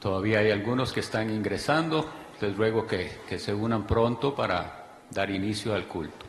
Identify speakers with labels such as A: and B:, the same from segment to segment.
A: Todavía hay algunos que están ingresando. Les ruego que se unan pronto para dar inicio al culto.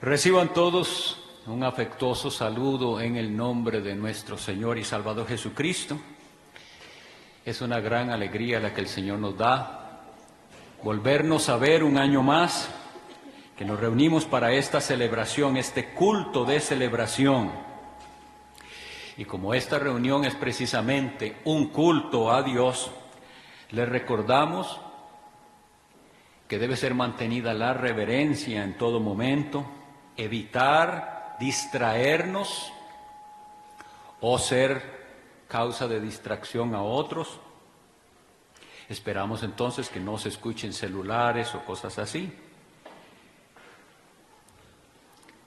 A: Reciban todos un afectuoso saludo en el nombre de nuestro Señor y Salvador Jesucristo. Es una gran alegría la que el Señor nos da, volvernos a ver un año más, que nos reunimos para esta celebración, este culto de celebración. Y como esta reunión es precisamente un culto a Dios, les recordamos que debe ser mantenida la reverencia en todo momento, evitar distraernos o ser causa de distracción a otros. Esperamos entonces que no se escuchen celulares o cosas así.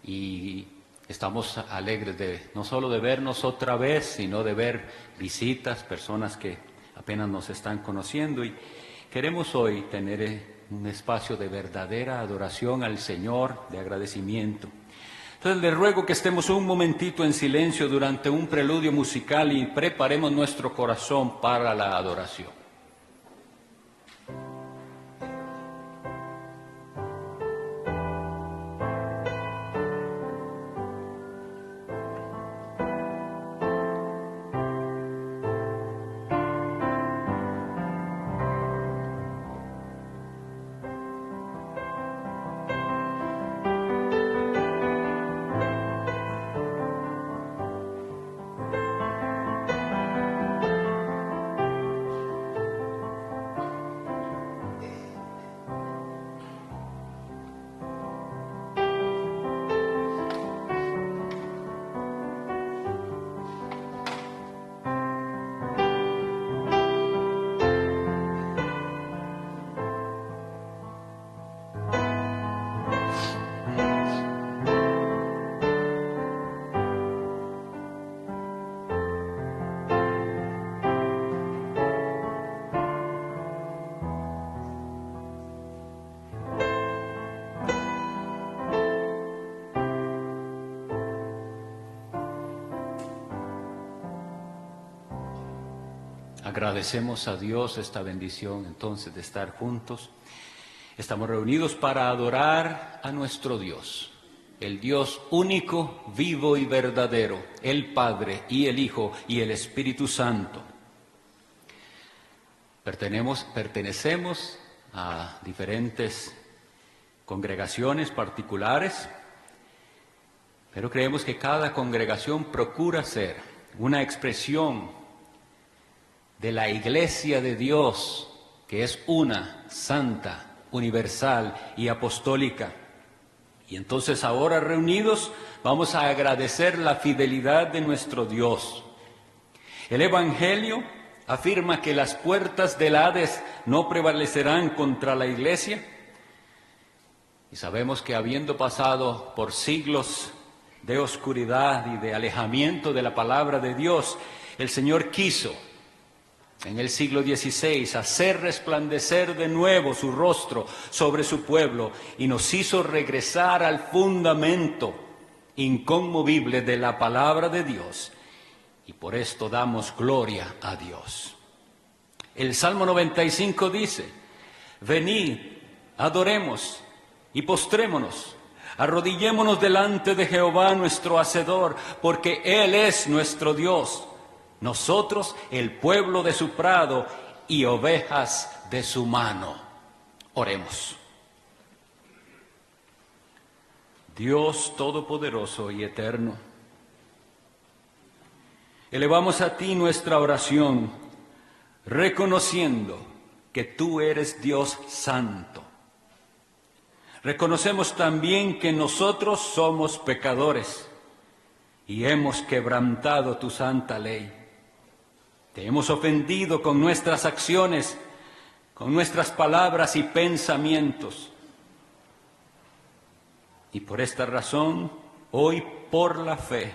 A: Y estamos alegres de no solo de vernos otra vez, sino de ver visitas, personas que apenas nos están conociendo. Y queremos hoy tener un espacio de verdadera adoración al Señor, de agradecimiento. Entonces les ruego que estemos un momentito en silencio durante un preludio musical y preparemos nuestro corazón para la adoración. Agradecemos a Dios esta bendición entonces de estar juntos. Estamos reunidos para adorar a nuestro Dios, el Dios único, vivo y verdadero, el Padre y el Hijo y el Espíritu Santo. Pertenecemos a diferentes congregaciones particulares, pero creemos que cada congregación procura ser una expresión de la Iglesia de Dios, que es una, santa, universal y apostólica. Y entonces ahora reunidos vamos a agradecer la fidelidad de nuestro Dios. El Evangelio afirma que las puertas del Hades no prevalecerán contra la Iglesia. Y sabemos que habiendo pasado por siglos de oscuridad y de alejamiento de la palabra de Dios, el Señor quiso en el siglo XVI hacer resplandecer de nuevo su rostro sobre su pueblo y nos hizo regresar al fundamento inconmovible de la palabra de Dios, y por esto damos gloria a Dios. El Salmo 95 dice: venid, adoremos y postrémonos, arrodillémonos delante de Jehová nuestro Hacedor, porque Él es nuestro Dios, nosotros el pueblo de su prado y ovejas de su mano. Oremos. Dios Todopoderoso y Eterno, elevamos a ti nuestra oración, reconociendo que tú eres Dios santo. Reconocemos también que nosotros somos pecadores y hemos quebrantado tu santa ley. Te hemos ofendido con nuestras acciones, con nuestras palabras y pensamientos. Y por esta razón, hoy por la fe,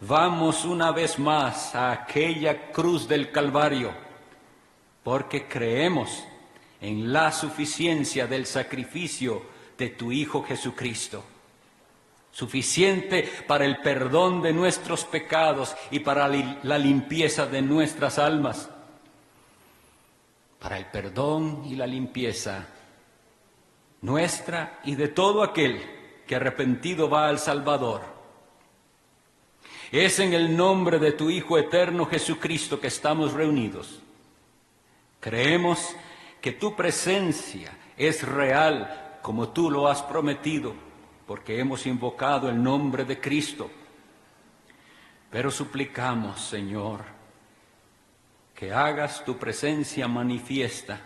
A: vamos una vez más a aquella cruz del Calvario, porque creemos en la suficiencia del sacrificio de tu Hijo Jesucristo, suficiente para el perdón de nuestros pecados y para la limpieza de nuestras almas, para el perdón y la limpieza nuestra y de todo aquel que arrepentido va al Salvador. Es en el nombre de tu Hijo eterno Jesucristo que estamos reunidos. Creemos que tu presencia es real como tú lo has prometido, porque hemos invocado el nombre de Cristo. Pero suplicamos, Señor, que hagas tu presencia manifiesta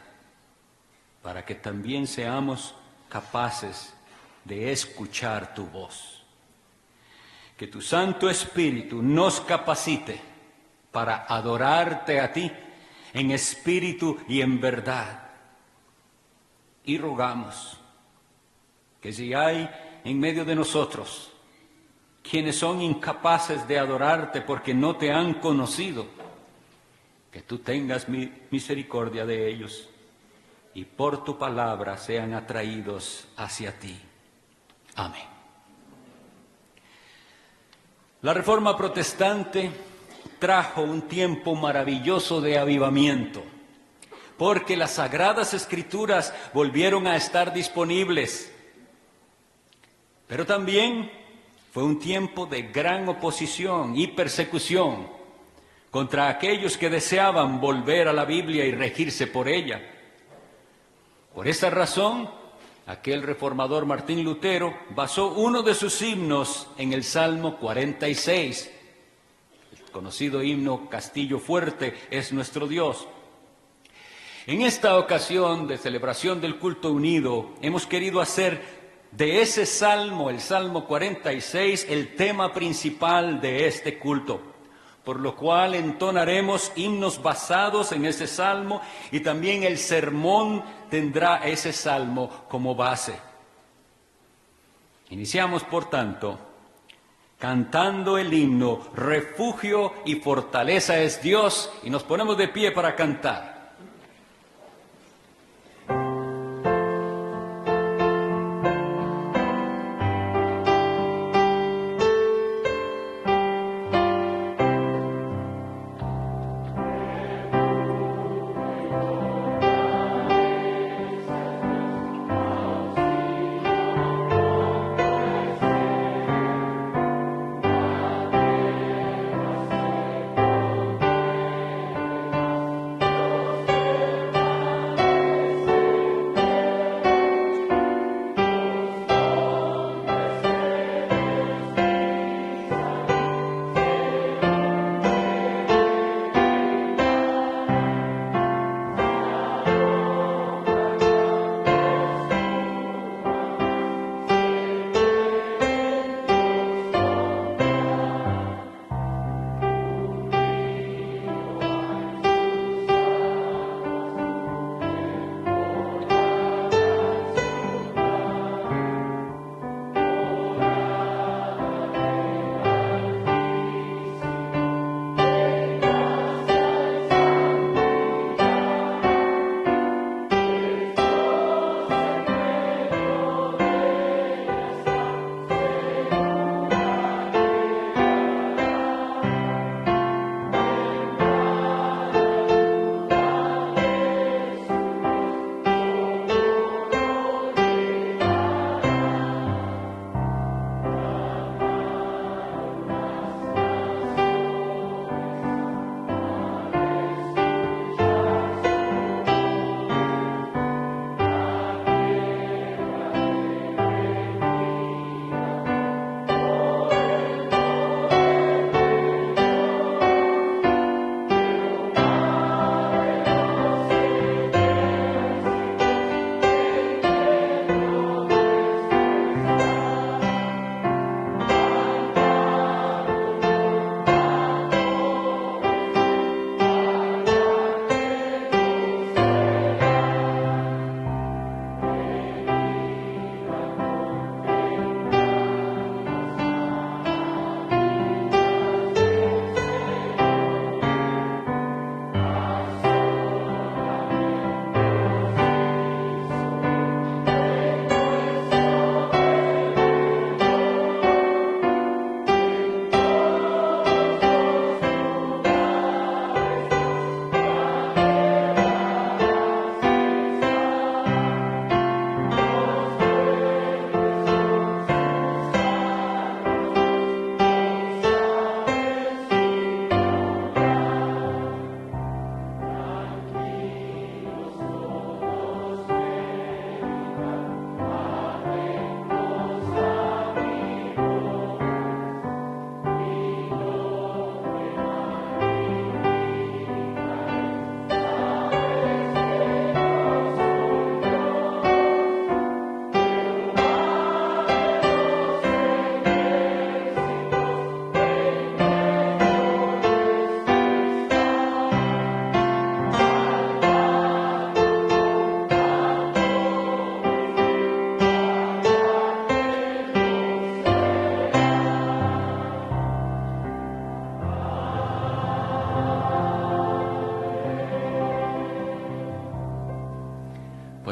A: para que también seamos capaces de escuchar tu voz. Que tu Santo Espíritu nos capacite para adorarte a ti en espíritu y en verdad. Y rogamos que si hay en medio de nosotros quienes son incapaces de adorarte porque no te han conocido, que tú tengas misericordia de ellos y por tu palabra sean atraídos hacia ti. Amén. La Reforma Protestante trajo un tiempo maravilloso de avivamiento, porque las Sagradas Escrituras volvieron a estar disponibles. Pero también fue un tiempo de gran oposición y persecución contra aquellos que deseaban volver a la Biblia y regirse por ella. Por esa razón, aquel reformador Martín Lutero basó uno de sus himnos en el Salmo 46. El conocido himno Castillo Fuerte es nuestro Dios. En esta ocasión de celebración del culto unido, hemos querido hacer de ese salmo, el Salmo 46, el tema principal de este culto, por lo cual entonaremos himnos basados en ese salmo y también el sermón tendrá ese salmo como base. Iniciamos, por tanto, cantando el himno Refugio y fortaleza es Dios, y nos ponemos de pie para cantar.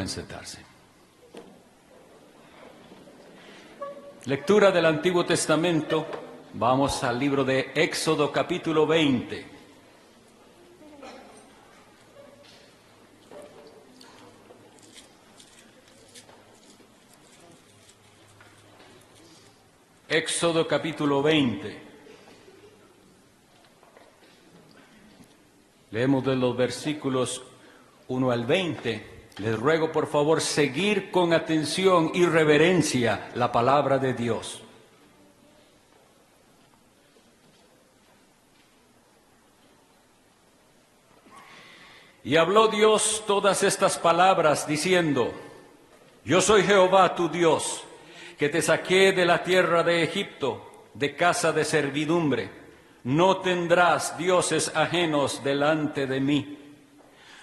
A: Pueden sentarse. Lectura del Antiguo Testamento. Vamos al libro de Éxodo capítulo 20. Éxodo capítulo 20. Leemos de los versículos 1 al 20. Les ruego por favor seguir con atención y reverencia la palabra de Dios. Y habló Dios todas estas palabras diciendo: Yo soy Jehová tu Dios, que te saqué de la tierra de Egipto, de casa de servidumbre. No tendrás dioses ajenos delante de mí.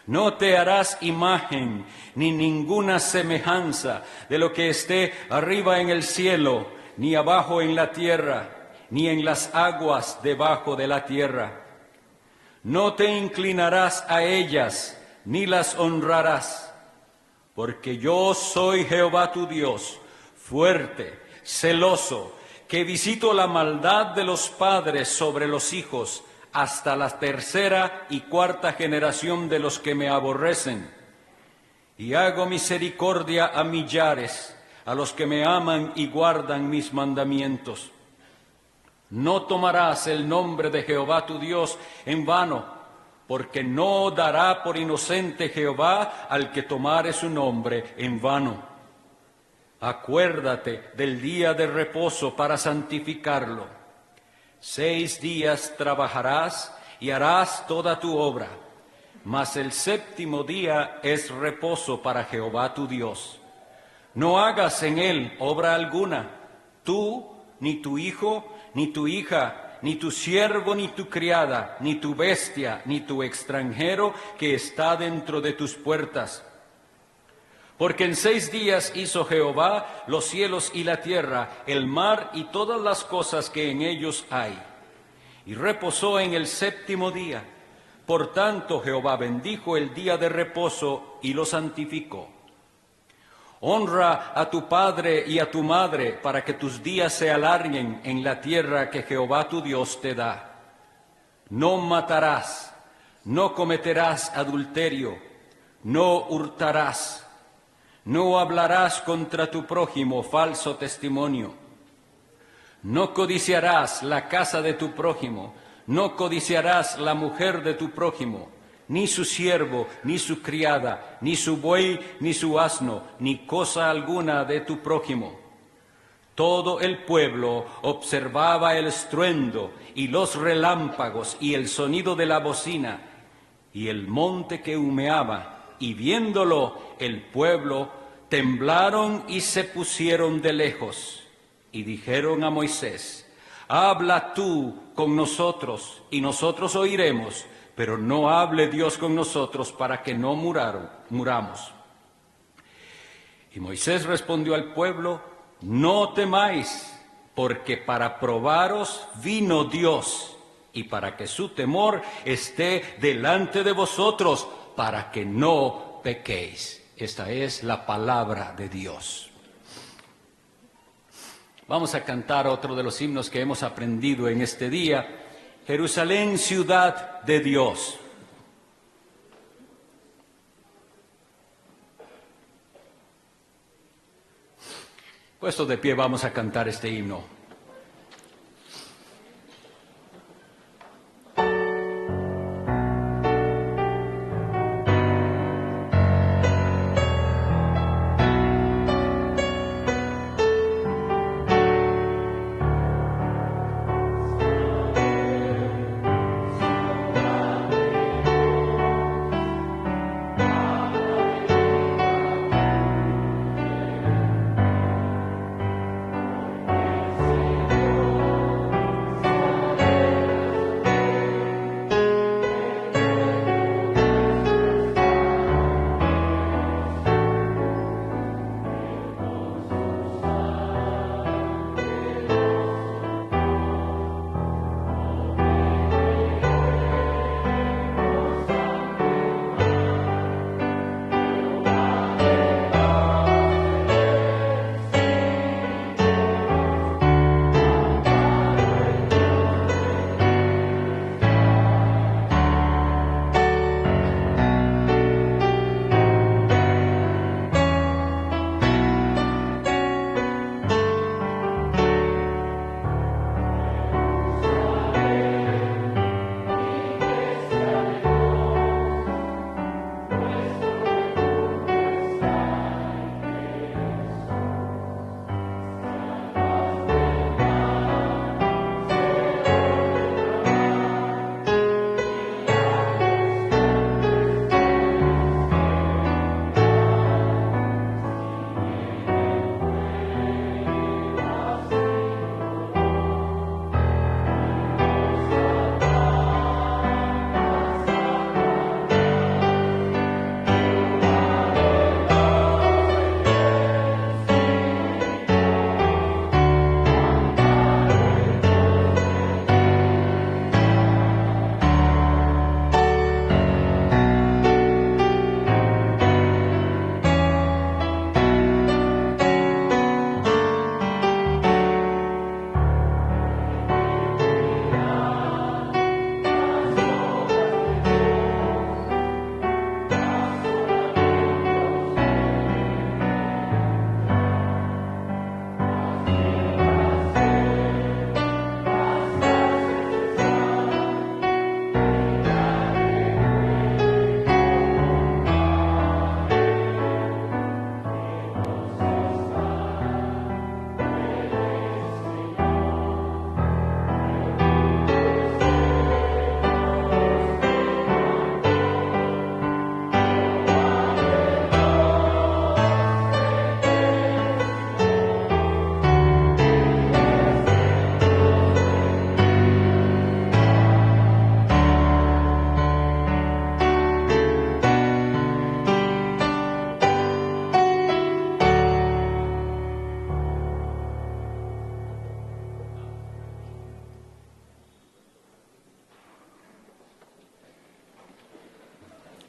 A: No te harás imagen ni ninguna semejanza de lo que esté arriba en el cielo, ni abajo en la tierra, ni en las aguas debajo de la tierra. No te inclinarás a ellas, ni las honrarás, porque yo soy Jehová tu Dios, fuerte, celoso, que visito la maldad de los padres sobre los hijos, hasta la tercera y cuarta generación de los que me aborrecen. Y hago misericordia a millares, a los que me aman y guardan mis mandamientos. No tomarás el nombre de Jehová tu Dios en vano, porque no dará por inocente Jehová al que tomare su nombre en vano. Acuérdate del día de reposo para santificarlo. 6 días trabajarás y harás toda tu obra, mas el séptimo día es reposo para Jehová tu Dios. No hagas en él obra alguna, tú, ni tu hijo, ni tu hija, ni tu siervo, ni tu criada, ni tu bestia, ni tu extranjero que está dentro de tus puertas. Porque en 6 días hizo Jehová los cielos y la tierra, el mar y todas las cosas que en ellos hay. Y reposó en el séptimo día. Por tanto Jehová bendijo el día de reposo y lo santificó. Honra a tu padre y a tu madre, para que tus días se alarguen en la tierra que Jehová tu Dios te da. No matarás, no cometerás adulterio, no hurtarás. No hablarás contra tu prójimo falso testimonio. No codiciarás la casa de tu prójimo, no codiciarás la mujer de tu prójimo, ni su siervo, ni su criada, ni su buey, ni su asno, ni cosa alguna de tu prójimo. Todo el pueblo observaba el estruendo y los relámpagos y el sonido de la bocina y el monte que humeaba. Y viéndolo el pueblo, temblaron y se pusieron de lejos. Y dijeron a Moisés: Habla tú con nosotros, y nosotros oiremos, pero no hable Dios con nosotros para que no muramos. Y Moisés respondió al pueblo: No temáis, porque para probaros vino Dios, y para que su temor esté delante de vosotros, para que no pequéis. Esta es la palabra de Dios. Vamos a cantar otro de los himnos que hemos aprendido en este día. Jerusalén, ciudad de Dios. Puestos de pie, vamos a cantar este himno.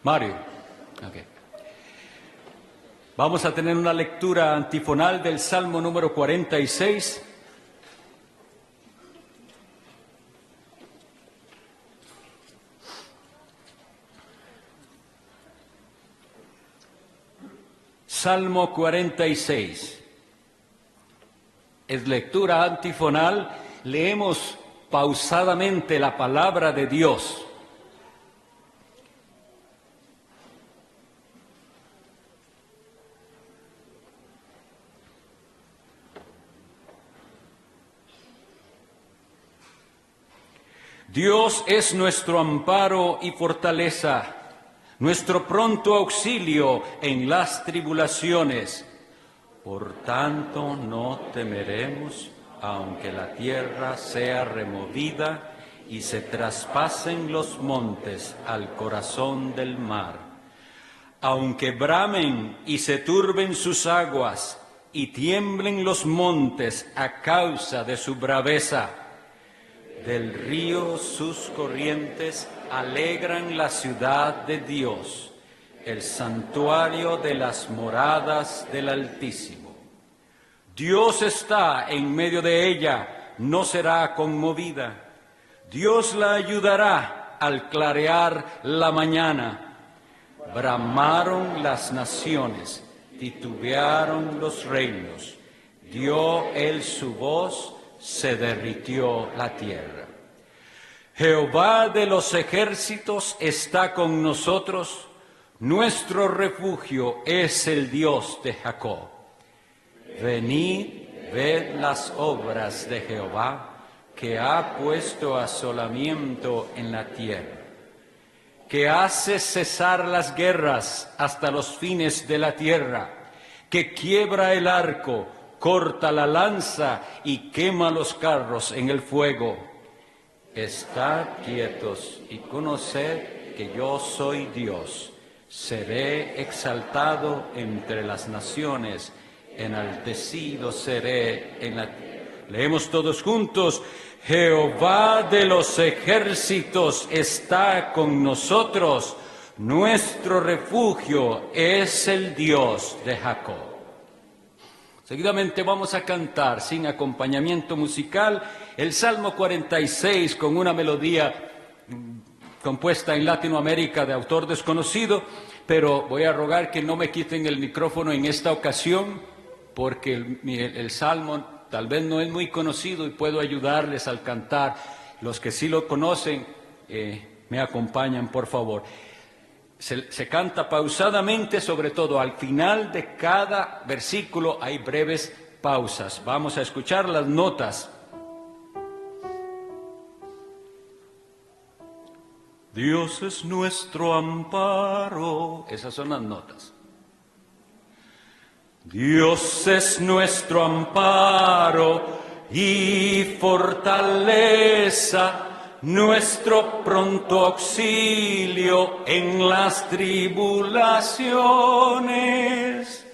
A: Mario. Okay. Vamos a tener una lectura antifonal del Salmo número 46. Salmo 46. Es lectura antifonal. Leemos pausadamente la palabra de Dios. Dios es nuestro amparo y fortaleza, nuestro pronto auxilio en las tribulaciones. Por tanto, no temeremos, aunque la tierra sea removida y se traspasen los montes al corazón del mar. Aunque bramen y se turben sus aguas y tiemblen los montes a causa de su braveza. Del río sus corrientes alegran la ciudad de Dios, el santuario de las moradas del Altísimo. Dios está en medio de ella, no será conmovida. Dios la ayudará al clarear la mañana. Bramaron las naciones, titubearon los reinos. Dio él su voz, se derritió la tierra. Jehová de los ejércitos está con nosotros, nuestro refugio es el Dios de Jacob. Venid, ved las obras de Jehová, que ha puesto asolamiento en la tierra, que hace cesar las guerras hasta los fines de la tierra, que quiebra el arco, corta la lanza y quema los carros en el fuego. Estad quietos y conoced que yo soy Dios. Seré exaltado entre las naciones, enaltecido seré en la tierra. Leemos todos juntos. Jehová de los ejércitos está con nosotros. Nuestro refugio es el Dios de Jacob. Seguidamente vamos a cantar sin acompañamiento musical el Salmo 46 con una melodía compuesta en Latinoamérica de autor desconocido, pero voy a rogar que no me quiten el micrófono en esta ocasión porque el Salmo tal vez no es muy conocido y puedo ayudarles al cantar. Los que sí lo conocen me acompañan, por favor. Se canta pausadamente, sobre todo al final de cada versículo hay breves pausas. Vamos a escuchar las notas. Dios es nuestro amparo. Esas son las notas. Dios es nuestro amparo y fortaleza, nuestro pronto auxilio en las tribulaciones.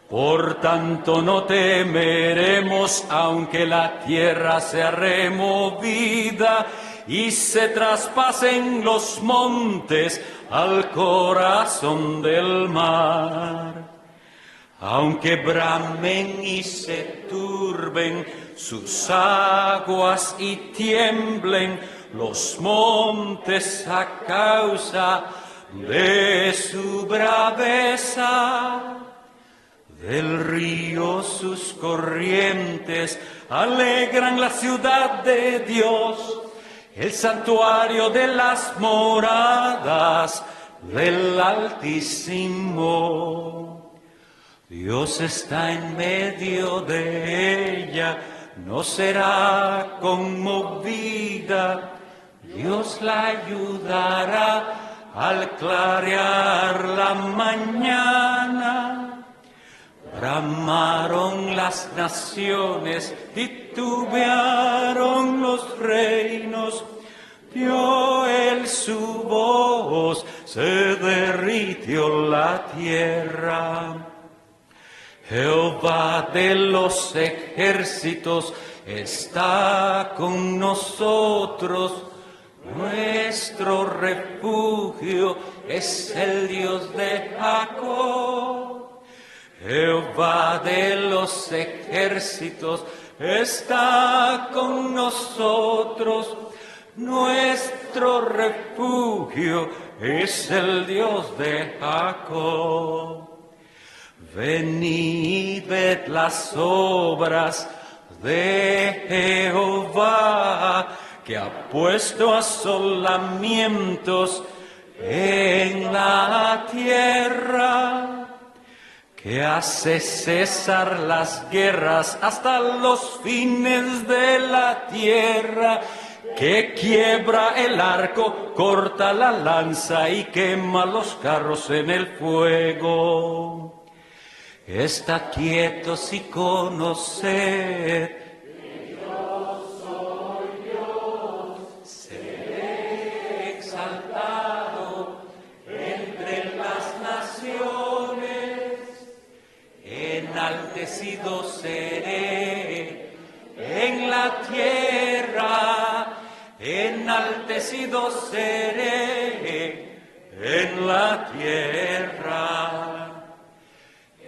A: Por tanto no temeremos, aunque la tierra sea removida y se traspasen los montes al corazón del mar. Aunque bramen y se turben sus aguas y tiemblen los montes a causa de su braveza. Del río sus corrientes alegran la ciudad de Dios, el santuario de las moradas del Altísimo. Dios está en medio de ella, no será conmovida. Dios la ayudará al clarear la mañana. Bramaron las naciones, titubearon los reinos. Dio él su voz, se derritió la tierra. Jehová de los ejércitos está con nosotros, Nuestro refugio es el Dios de Jacob. Jehová de los ejércitos está con nosotros. Nuestro refugio es el Dios de Jacob. Venid, ved las obras de Jehová, que ha puesto asolamientos en la tierra, que hace cesar las guerras hasta los fines de la tierra, que quiebra el arco, corta la lanza y quema los carros en el fuego. Estad quietos y conoced que yo soy Dios. Seré exaltado entre las naciones, enaltecido seré en la tierra, enaltecido seré en la tierra.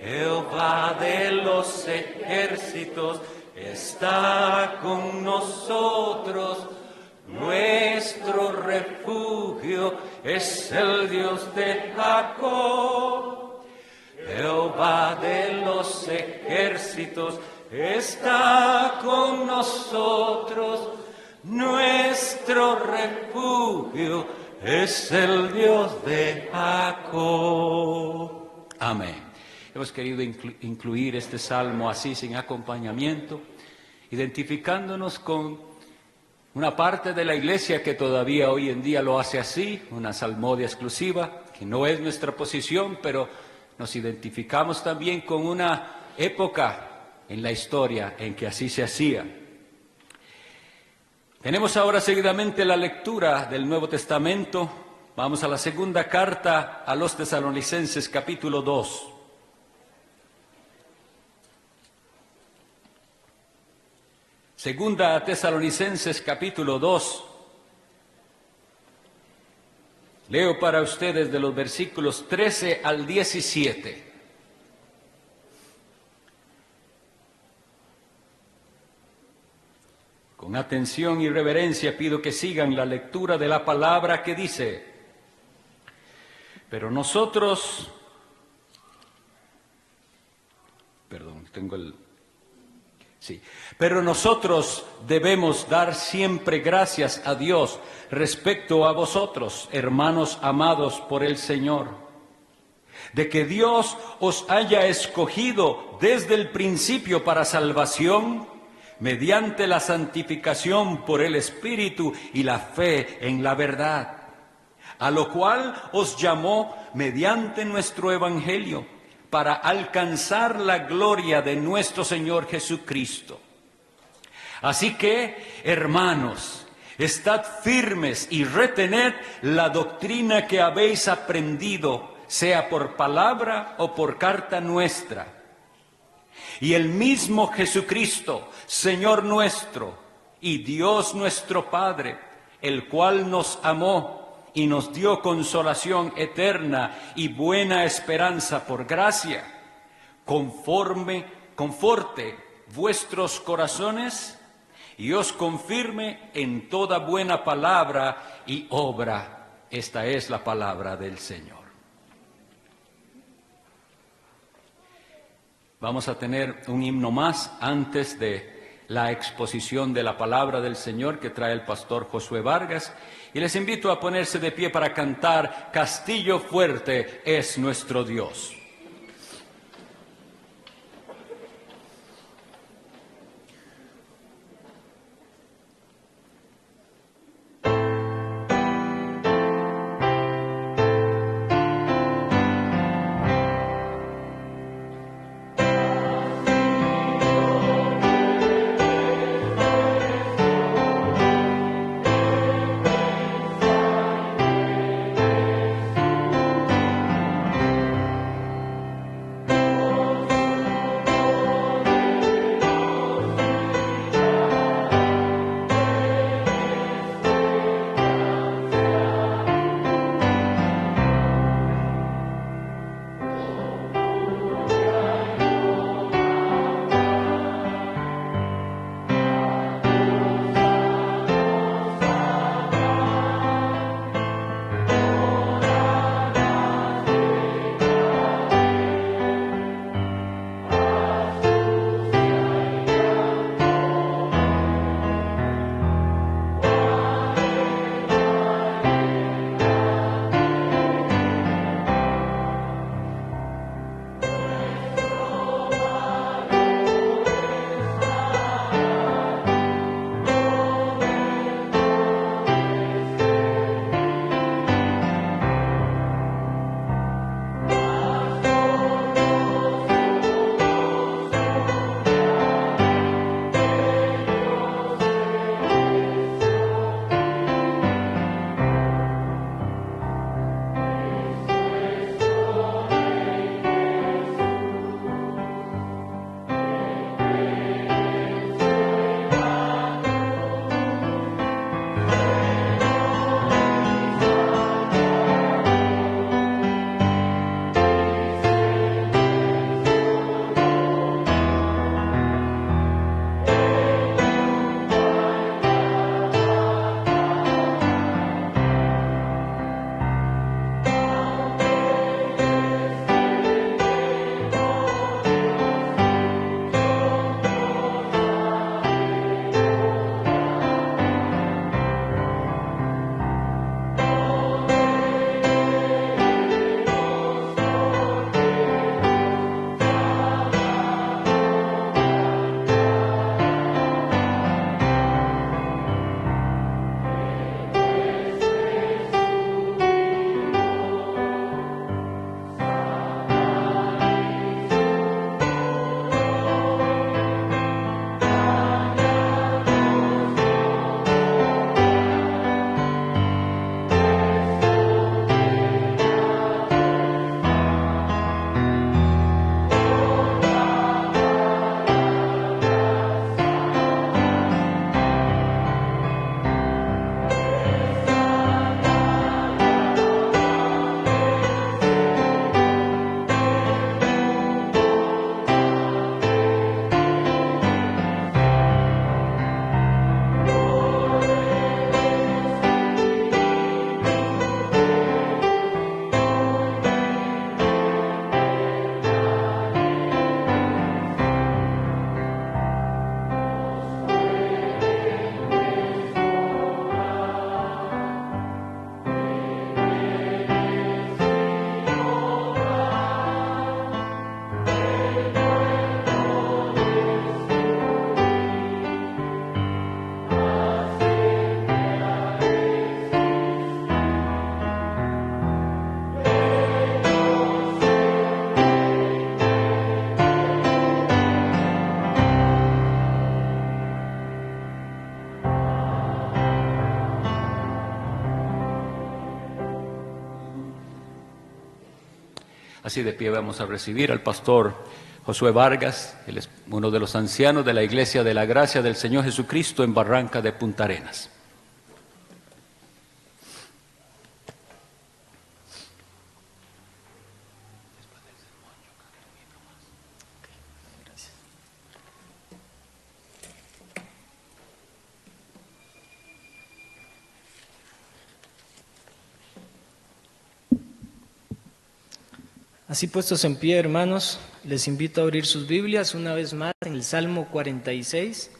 A: Jehová de los ejércitos está con nosotros. Nuestro refugio es el Dios de Jacob. Jehová de los ejércitos está con nosotros. Nuestro refugio es el Dios de Jacob. Amén. Hemos querido incluir este salmo así, sin acompañamiento, identificándonos con una parte de la iglesia que todavía hoy en día lo hace así, una salmodia exclusiva, que no es nuestra posición, pero nos identificamos también con una época en la historia en que así se hacía. Tenemos ahora seguidamente la lectura del Nuevo Testamento. Vamos a la segunda carta a los Tesalonicenses, capítulo 2. Segunda a Tesalonicenses, capítulo 2. Leo para ustedes de los versículos 13 al 17. Con atención y reverencia pido que sigan la lectura de la palabra que dice: pero nosotros, pero nosotros debemos dar siempre gracias a Dios respecto a vosotros, hermanos amados por el Señor, de que Dios os haya escogido desde el principio para salvación, mediante la santificación por el Espíritu y la fe en la verdad, a lo cual os llamó mediante nuestro Evangelio, para alcanzar la gloria de nuestro Señor Jesucristo. Así que, hermanos, estad firmes y retened la doctrina que habéis aprendido, sea por palabra o por carta nuestra. Y el mismo Jesucristo, Señor nuestro, y Dios nuestro Padre, el cual nos amó y nos dio consolación eterna y buena esperanza por gracia, conforte vuestros corazones y os confirme en toda buena palabra y obra. Esta es la palabra del Señor. Vamos a tener un himno más antes de la exposición de la palabra del Señor que trae el pastor Josué Vargas, y les invito a ponerse de pie para cantar Castillo fuerte es nuestro Dios. Así de pie vamos a recibir al pastor Josué Vargas, él es uno de los ancianos de la Iglesia de la Gracia del Señor Jesucristo en Barranca de Punta Arenas.
B: Así puestos en pie, hermanos, les invito a abrir sus Biblias una vez más en el Salmo 46.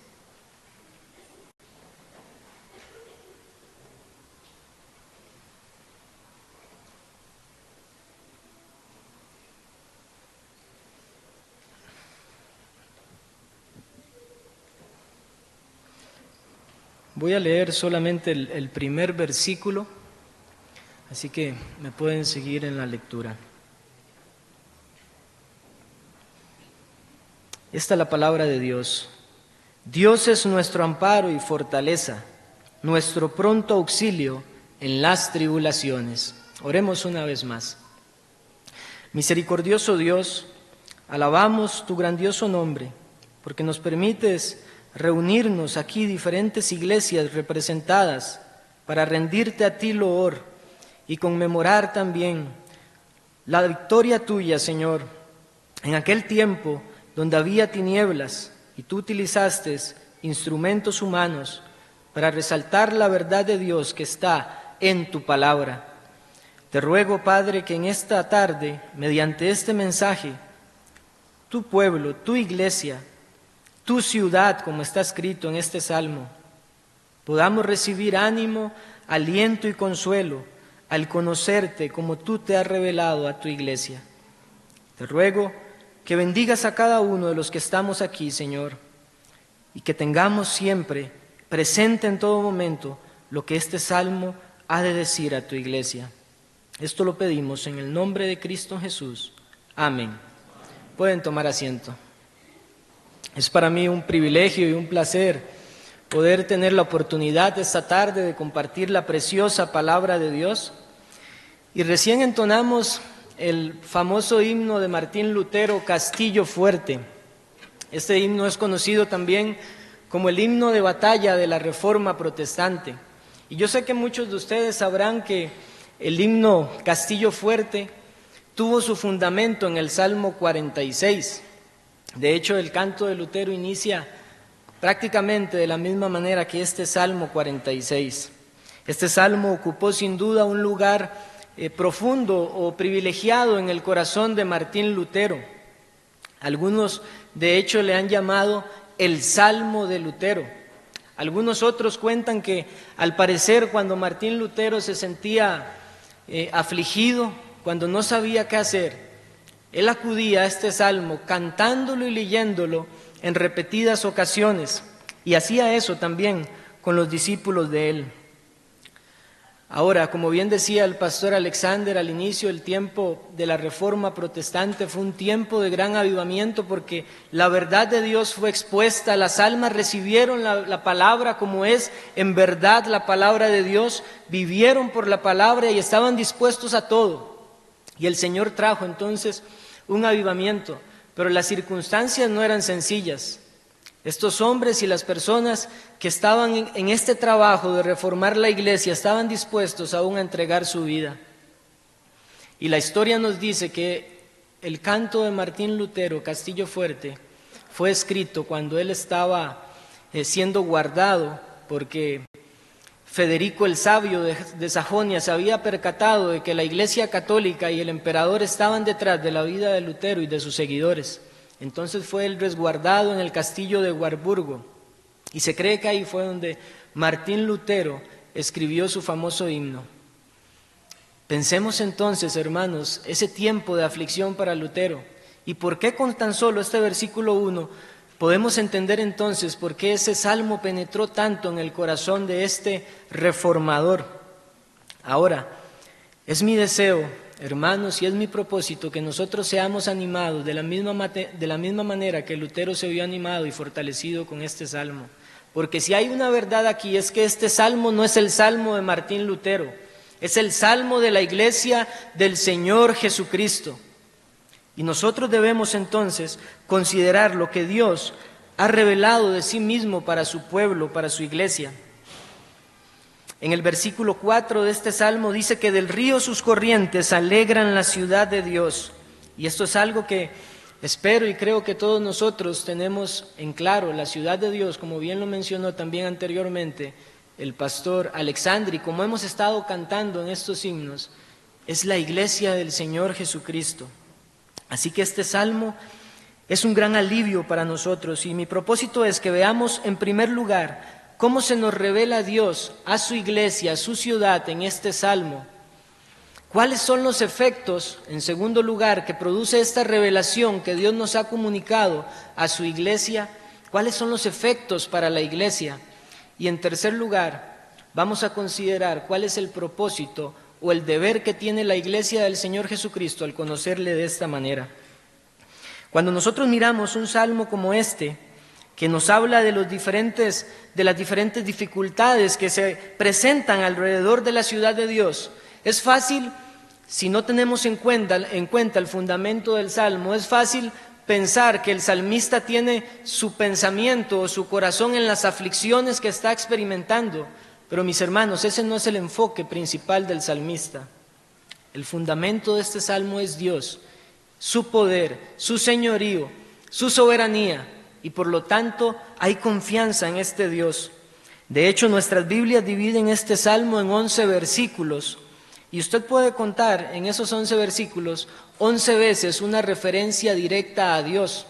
B: Voy a leer solamente el primer versículo, así que me pueden seguir en la lectura. Esta es la palabra de Dios. Dios es nuestro amparo y fortaleza, nuestro pronto auxilio en las tribulaciones. Oremos una vez más. Misericordioso Dios, alabamos tu grandioso nombre, porque nos permites reunirnos aquí diferentes iglesias representadas para rendirte a ti loor y conmemorar también la victoria tuya, Señor, en aquel tiempo donde había tinieblas y tú utilizaste instrumentos humanos para resaltar la verdad de Dios que está en tu palabra. Te ruego, Padre, que en esta tarde, mediante este mensaje, tu pueblo, tu iglesia, tu ciudad, como está escrito en este salmo, podamos recibir ánimo, aliento y consuelo al conocerte como tú te has revelado a tu iglesia. Te ruego que bendigas a cada uno de los que estamos aquí, Señor, y que tengamos siempre presente en todo momento lo que este salmo ha de decir a tu iglesia. Esto lo pedimos en el nombre de Cristo Jesús. Amén. Pueden tomar asiento. Es para mí un privilegio y un placer poder tener la oportunidad esta tarde de compartir la preciosa palabra de Dios. Y recién entonamos el famoso himno de Martín Lutero, Castillo Fuerte. Este himno es conocido también como el himno de batalla de la Reforma Protestante. Y yo sé que muchos de ustedes sabrán que el himno Castillo Fuerte tuvo su fundamento en el Salmo 46. De hecho, el canto de Lutero inicia prácticamente de la misma manera que este Salmo 46. Este salmo ocupó sin duda un lugar profundo o privilegiado en el corazón de Martín Lutero. Algunos, de hecho, le han llamado el Salmo de Lutero. Algunos otros cuentan que, al parecer, cuando Martín Lutero se sentía afligido, cuando no sabía qué hacer, él acudía a este salmo cantándolo y leyéndolo en repetidas ocasiones, y hacía eso también con los discípulos de él. Ahora, como bien decía el pastor Alexander al inicio, el tiempo de la Reforma Protestante fue un tiempo de gran avivamiento porque la verdad de Dios fue expuesta, las almas recibieron la palabra como es en verdad la palabra de Dios, vivieron por la palabra y estaban dispuestos a todo. Y el Señor trajo entonces un avivamiento, pero las circunstancias no eran sencillas. Estos hombres y las personas que estaban en este trabajo de reformar la iglesia estaban dispuestos aún a entregar su vida. Y la historia nos dice que el canto de Martín Lutero, Castillo Fuerte, fue escrito cuando él estaba siendo guardado, porque Federico el Sabio de Sajonia se había percatado de que la Iglesia Católica y el emperador estaban detrás de la vida de Lutero y de sus seguidores. Entonces fue él resguardado en el castillo de Warburgo, y se cree que ahí fue donde Martín Lutero escribió su famoso himno. Pensemos entonces, hermanos, ese tiempo de aflicción para Lutero, y por qué con tan solo este versículo 1 podemos entender entonces por qué ese salmo penetró tanto en el corazón de este reformador. Ahora, es mi deseo, hermanos, y es mi propósito que nosotros seamos animados de la misma manera que Lutero se vio animado y fortalecido con este salmo. Porque si hay una verdad aquí es que este salmo no es el salmo de Martín Lutero, es el salmo de la iglesia del Señor Jesucristo. Y nosotros debemos entonces considerar lo que Dios ha revelado de sí mismo para su pueblo, para su iglesia. En el versículo 4 de este salmo dice que del río sus corrientes alegran la ciudad de Dios. Y esto es algo que espero y creo que todos nosotros tenemos en claro. La ciudad de Dios, como bien lo mencionó también anteriormente el pastor Alexandri, como hemos estado cantando en estos himnos, es la iglesia del Señor Jesucristo. Así que este salmo es un gran alivio para nosotros y mi propósito es que veamos en primer lugar cómo se nos revela Dios a su iglesia, a su ciudad en este salmo. ¿Cuáles son los efectos, en segundo lugar, que produce esta revelación que Dios nos ha comunicado a su iglesia? ¿Cuáles son los efectos para la iglesia? Y en tercer lugar, vamos a considerar cuál es el propósito o el deber que tiene la iglesia del Señor Jesucristo al conocerle de esta manera. Cuando nosotros miramos un salmo como este, que nos habla de las diferentes dificultades que se presentan alrededor de la ciudad de Dios, es fácil, si no tenemos en cuenta el fundamento del salmo, es fácil pensar que el salmista tiene su pensamiento o su corazón en las aflicciones que está experimentando. Pero mis hermanos, ese no es el enfoque principal del salmista. El fundamento de este salmo es Dios, su poder, su señorío, su soberanía, y por lo tanto hay confianza en este Dios. De hecho, nuestras Biblias dividen este salmo en 11 versículos, y usted puede contar en esos 11 versículos 11 veces una referencia directa a Dios.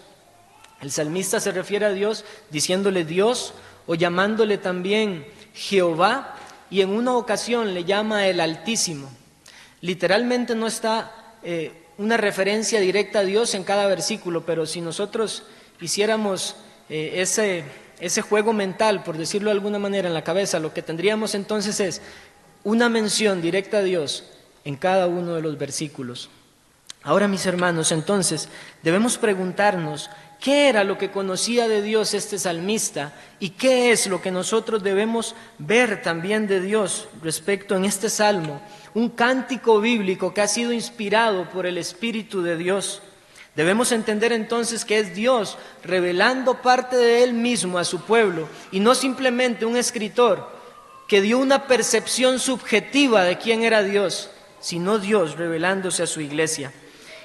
B: El salmista se refiere a Dios diciéndole Dios o llamándole también Jehová, y en una ocasión le llama el Altísimo. Literalmente no está una referencia directa a Dios en cada versículo, pero si nosotros hiciéramos ese juego mental, por decirlo de alguna manera, en la cabeza, lo que tendríamos entonces es una mención directa a Dios en cada uno de los versículos. Ahora, mis hermanos, entonces debemos preguntarnos ¿qué era lo que conocía de Dios este salmista? ¿Y qué es lo que nosotros debemos ver también de Dios respecto en este salmo? Un cántico bíblico que ha sido inspirado por el Espíritu de Dios. Debemos entender entonces que es Dios revelando parte de Él mismo a su pueblo y no simplemente un escritor que dio una percepción subjetiva de quién era Dios, sino Dios revelándose a su iglesia.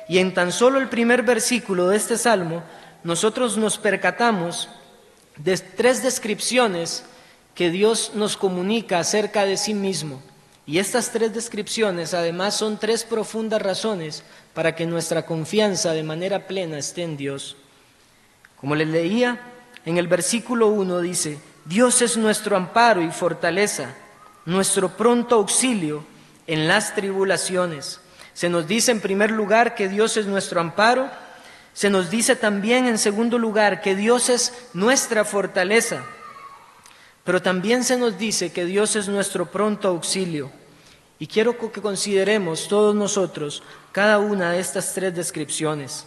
B: Y en tan solo el primer versículo de este salmo, nosotros nos percatamos de 3 descripciones que Dios nos comunica acerca de sí mismo. Y estas 3 descripciones además son 3 profundas razones para que nuestra confianza de manera plena esté en Dios. Como les leía, en el versículo 1 dice: Dios es nuestro amparo y fortaleza, nuestro pronto auxilio en las tribulaciones. Se nos dice en primer lugar que Dios es nuestro amparo. Se nos dice también en segundo lugar que Dios es nuestra fortaleza. Pero también se nos dice que Dios es nuestro pronto auxilio. Y quiero que consideremos todos nosotros cada una de estas 3 descripciones.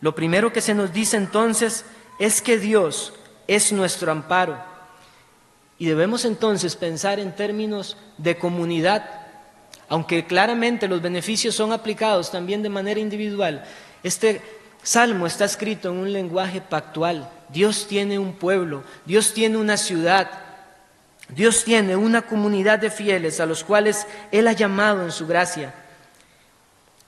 B: Lo primero que se nos dice entonces es que Dios es nuestro amparo. Y debemos entonces pensar en términos de comunidad, aunque claramente los beneficios son aplicados también de manera individual. Este salmo está escrito en un lenguaje pactual. Dios tiene un pueblo, Dios tiene una ciudad, Dios tiene una comunidad de fieles a los cuales Él ha llamado en su gracia.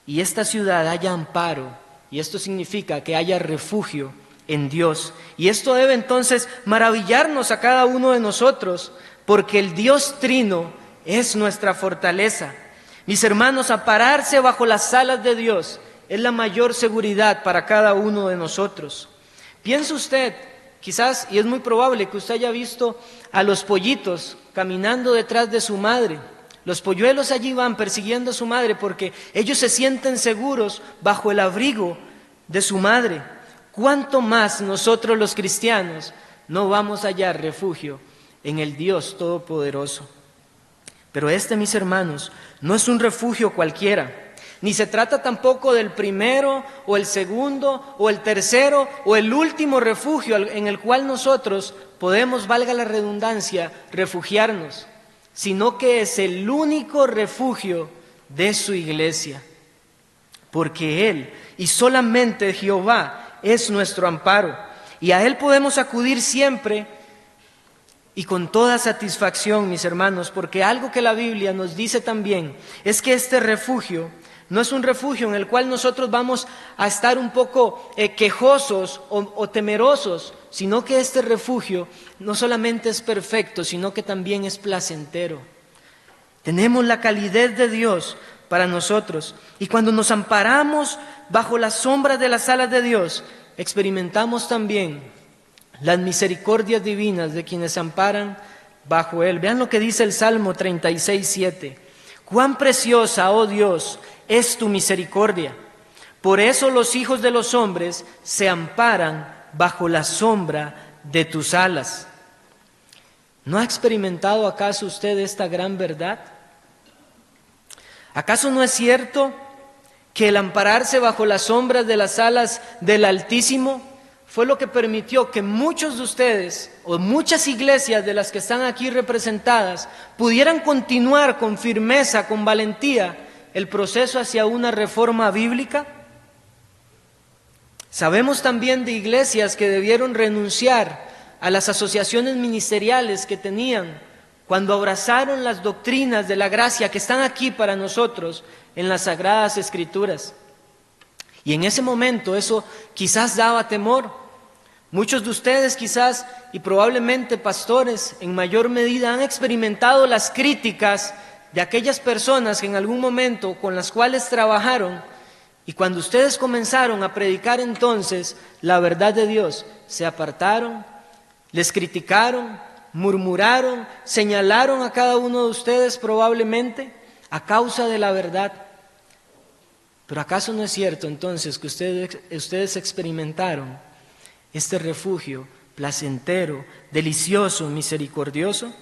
B: Y esta ciudad haya amparo, y esto significa que haya refugio en Dios. Y esto debe entonces maravillarnos a cada uno de nosotros, porque el Dios Trino es nuestra fortaleza. Mis hermanos, ampararse bajo las alas de Dios es la mayor seguridad para cada uno de nosotros. Piense usted, quizás, y es muy probable que usted haya visto a los pollitos caminando detrás de su madre. Los polluelos allí van persiguiendo a su madre porque ellos se sienten seguros bajo el abrigo de su madre. ¿Cuánto más nosotros los cristianos no vamos a hallar refugio en el Dios Todopoderoso? Pero mis hermanos, no es un refugio cualquiera. Ni se trata tampoco del primero o el segundo o el tercero o el último refugio en el cual nosotros podemos, valga la redundancia, refugiarnos, sino que es el único refugio de su iglesia. porque Él y solamente Jehová es nuestro amparo, y a Él podemos acudir siempre y con toda satisfacción, mis hermanos, porque algo que la Biblia nos dice también es que este refugio no es un refugio en el cual nosotros vamos a estar un poco quejosos o temerosos, sino que este refugio no solamente es perfecto, sino que también es placentero. Tenemos la calidez de Dios para nosotros, y cuando nos amparamos bajo las sombras de las alas de Dios, experimentamos también las misericordias divinas de quienes se amparan bajo Él. Vean lo que dice el Salmo 36:7. Cuán preciosa, oh Dios, es tu misericordia. Por eso los hijos de los hombres se amparan bajo la sombra de tus alas. ¿No ha experimentado acaso usted esta gran verdad? ¿Acaso no es cierto que el ampararse bajo las sombras de las alas del Altísimo fue lo que permitió que muchos de ustedes, o muchas iglesias de las que están aquí representadas, pudieran continuar con firmeza, con valentía, el proceso hacia una reforma bíblica? Sabemos también de iglesias que debieron renunciar a las asociaciones ministeriales que tenían cuando abrazaron las doctrinas de la gracia que están aquí para nosotros en las Sagradas Escrituras. Y en ese momento eso quizás daba temor. Muchos de ustedes quizás, y probablemente pastores, en mayor medida han experimentado las críticas de aquellas personas que en algún momento con las cuales trabajaron, y cuando ustedes comenzaron a predicar entonces la verdad de Dios, se apartaron, les criticaron, murmuraron, señalaron a cada uno de ustedes probablemente a causa de la verdad. Pero ¿acaso no es cierto entonces que ustedes experimentaron este refugio placentero, delicioso, misericordioso?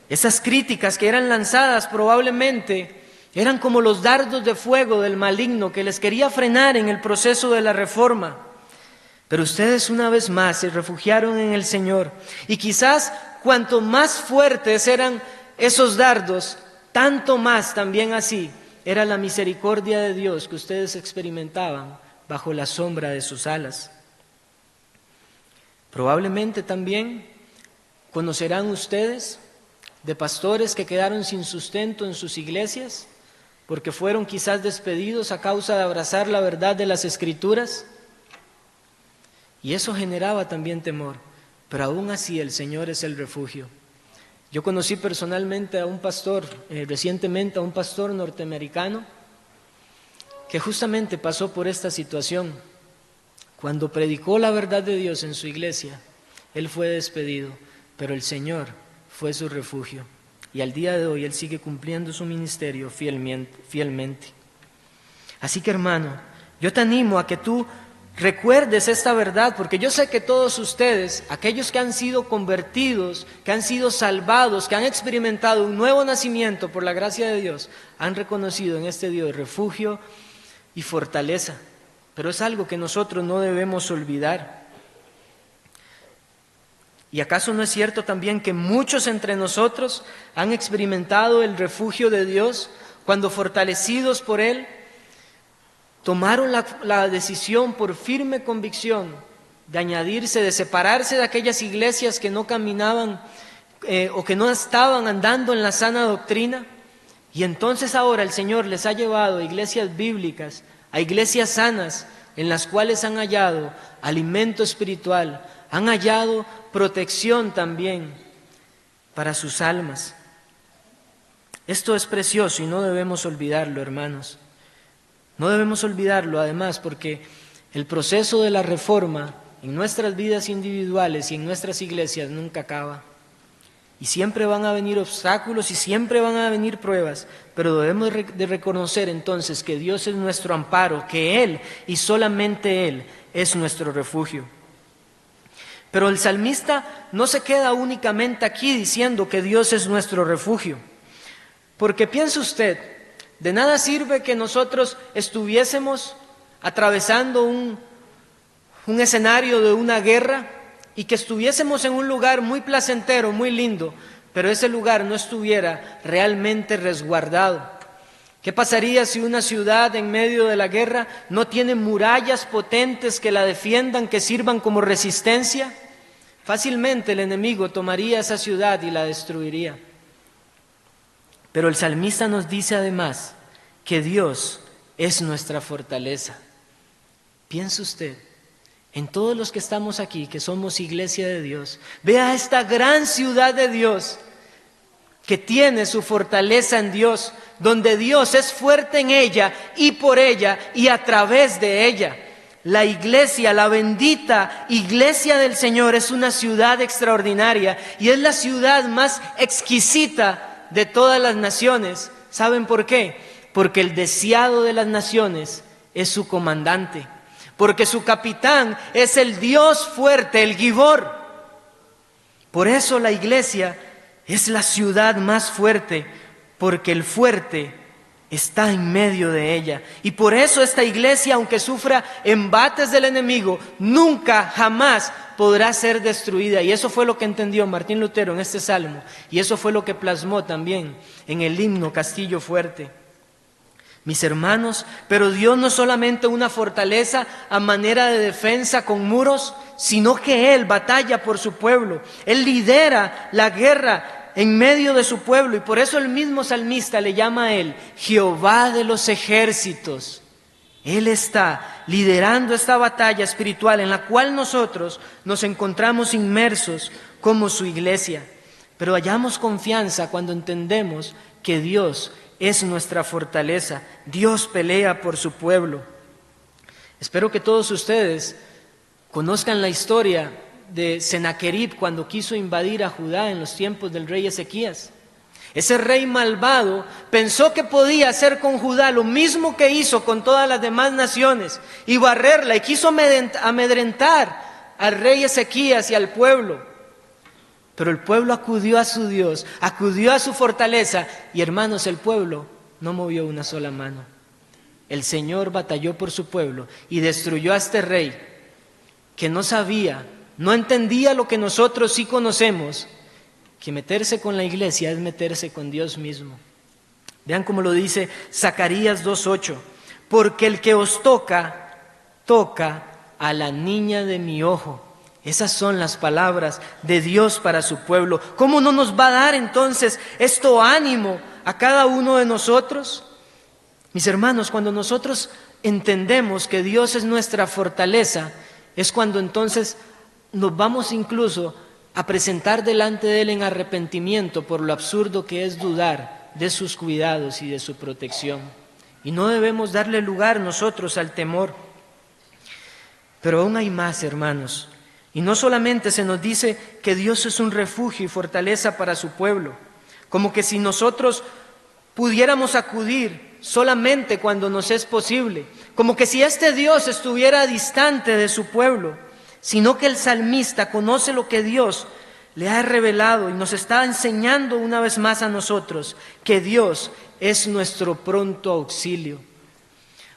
B: Esas críticas que eran lanzadas probablemente eran como los dardos de fuego del maligno que les quería frenar en el proceso de la reforma. Pero ustedes una vez más se refugiaron en el Señor, y quizás cuanto más fuertes eran esos dardos, tanto más también así era la misericordia de Dios que ustedes experimentaban bajo la sombra de sus alas. Probablemente también conocerán ustedes de pastores que quedaron sin sustento en sus iglesias porque fueron quizás despedidos a causa de abrazar la verdad de las Escrituras, y eso generaba también temor, pero aún así el Señor es el refugio. Yo conocí personalmente a un pastor, recientemente a un pastor norteamericano que justamente pasó por esta situación. Cuando predicó la verdad de Dios en su iglesia, él fue despedido, pero el Señor fue su refugio. Y al día de hoy él sigue cumpliendo su ministerio fielmente. Así que, hermano, yo te animo a que tú recuerdes esta verdad, porque yo sé que todos ustedes, aquellos que han sido convertidos, que han sido salvados, que han experimentado un nuevo nacimiento por la gracia de Dios, han reconocido en este Dios refugio y fortaleza. Pero es algo que nosotros no debemos olvidar. ¿Y acaso no es cierto también que muchos entre nosotros han experimentado el refugio de Dios cuando, fortalecidos por Él, tomaron la decisión por firme convicción de añadirse, de separarse de aquellas iglesias que no caminaban o que no estaban andando en la sana doctrina? Y entonces ahora el Señor les ha llevado a iglesias bíblicas, a iglesias sanas, en las cuales han hallado alimento espiritual, han hallado protección también para sus almas. Esto es precioso y no debemos olvidarlo, hermanos. No debemos olvidarlo además porque el proceso de la reforma en nuestras vidas individuales y en nuestras iglesias nunca acaba. Y siempre van a venir obstáculos y siempre van a venir pruebas, pero debemos de reconocer entonces que Dios es nuestro amparo, que Él y solamente Él es nuestro refugio. Pero el salmista no se queda únicamente aquí diciendo que Dios es nuestro refugio, porque piense usted, de nada sirve que nosotros estuviésemos atravesando un escenario de una guerra y que estuviésemos en un lugar muy placentero, muy lindo, pero ese lugar no estuviera realmente resguardado. ¿Qué pasaría si una ciudad en medio de la guerra no tiene murallas potentes que la defiendan, que sirvan como resistencia? Fácilmente el enemigo tomaría esa ciudad y la destruiría. Pero el salmista nos dice además que Dios es nuestra fortaleza. Piense usted en todos los que estamos aquí, que somos iglesia de Dios. Vea esta gran ciudad de Dios, que tiene su fortaleza en Dios, donde Dios es fuerte en ella y por ella y a través de ella. La iglesia, la bendita iglesia del Señor, es una ciudad extraordinaria y es la ciudad más exquisita de todas las naciones. ¿Saben por qué? Porque el deseado de las naciones es su comandante, porque su capitán es el Dios fuerte, el Gibor. Por eso la iglesia es la ciudad más fuerte, porque el fuerte está en medio de ella. Y por eso esta iglesia, aunque sufra embates del enemigo, nunca, jamás podrá ser destruida. Y eso fue lo que entendió Martín Lutero en este salmo. Y eso fue lo que plasmó también en el himno Castillo Fuerte. Mis hermanos, pero Dios no es solamente una fortaleza a manera de defensa con muros, sino que Él batalla por su pueblo. Él lidera la guerra en medio de su pueblo, y por eso el mismo salmista le llama a Él Jehová de los ejércitos. Él está liderando esta batalla espiritual en la cual nosotros nos encontramos inmersos como su iglesia. Pero hallamos confianza cuando entendemos que Dios es nuestra fortaleza. Dios pelea por su pueblo. Espero que todos ustedes conozcan la historia de Sennacherib cuando quiso invadir a Judá en los tiempos del rey Ezequías. Ese rey malvado pensó que podía hacer con Judá lo mismo que hizo con todas las demás naciones y barrerla, y quiso amedrentar al rey Ezequías y al pueblo. Pero el pueblo acudió a su Dios, acudió a su fortaleza, y hermanos, el pueblo no movió una sola mano. El Señor batalló por su pueblo y destruyó a este rey que no sabía, no entendía lo que nosotros sí conocemos, que meterse con la iglesia es meterse con Dios mismo. Vean cómo lo dice Zacarías 2:8: porque el que os toca, toca a la niña de mi ojo. Esas son las palabras de Dios para su pueblo. ¿Cómo no nos va a dar entonces esto ánimo a cada uno de nosotros? Mis hermanos, cuando nosotros entendemos que Dios es nuestra fortaleza, es cuando entonces nos vamos incluso a presentar delante de Él en arrepentimiento por lo absurdo que es dudar de sus cuidados y de su protección. Y no debemos darle lugar nosotros al temor. Pero aún hay más, hermanos. Y no solamente se nos dice que Dios es un refugio y fortaleza para su pueblo, como que si nosotros pudiéramos acudir solamente cuando nos es posible, como que si este Dios estuviera distante de su pueblo, sino que el salmista conoce lo que Dios le ha revelado y nos está enseñando una vez más a nosotros, que Dios es nuestro pronto auxilio.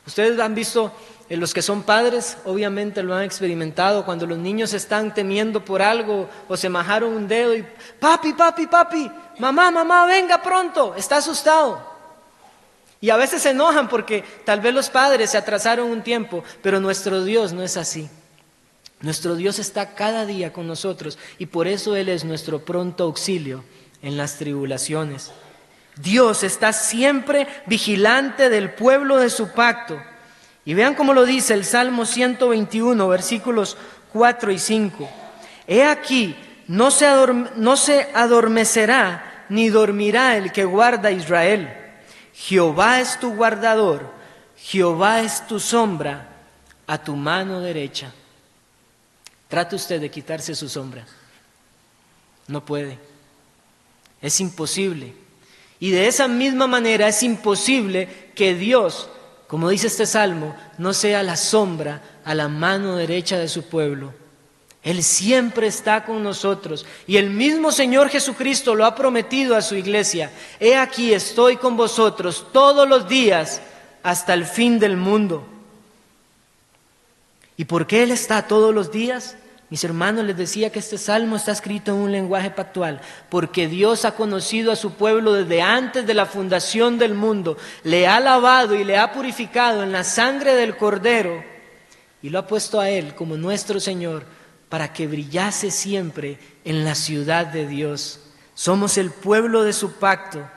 B: Ustedes han visto, los que son padres, obviamente lo han experimentado, cuando los niños están temiendo por algo o se majaron un dedo y papi, papi, papi, mamá, mamá, venga pronto, está asustado. Y a veces se enojan porque tal vez los padres se atrasaron un tiempo, pero nuestro Dios no es así. Nuestro Dios está cada día con nosotros y por eso Él es nuestro pronto auxilio en las tribulaciones. Dios está siempre vigilante del pueblo de su pacto. Y vean cómo lo dice el Salmo 121, versículos 4 y 5. He aquí, no se adormecerá ni dormirá el que guarda a Israel. Jehová es tu guardador, Jehová es tu sombra a tu mano derecha. Trate usted de quitarse su sombra. No puede. Es imposible. Y de esa misma manera es imposible que Dios, como dice este salmo, no sea la sombra a la mano derecha de su pueblo. Él siempre está con nosotros y el mismo Señor Jesucristo lo ha prometido a su iglesia. He aquí, estoy con vosotros todos los días hasta el fin del mundo. ¿Y por qué Él está todos los días? Mis hermanos, les decía que este salmo está escrito en un lenguaje pactual, porque Dios ha conocido a su pueblo desde antes de la fundación del mundo, le ha lavado y le ha purificado en la sangre del Cordero y lo ha puesto a Él como nuestro Señor para que brillase siempre en la ciudad de Dios. Somos el pueblo de su pacto.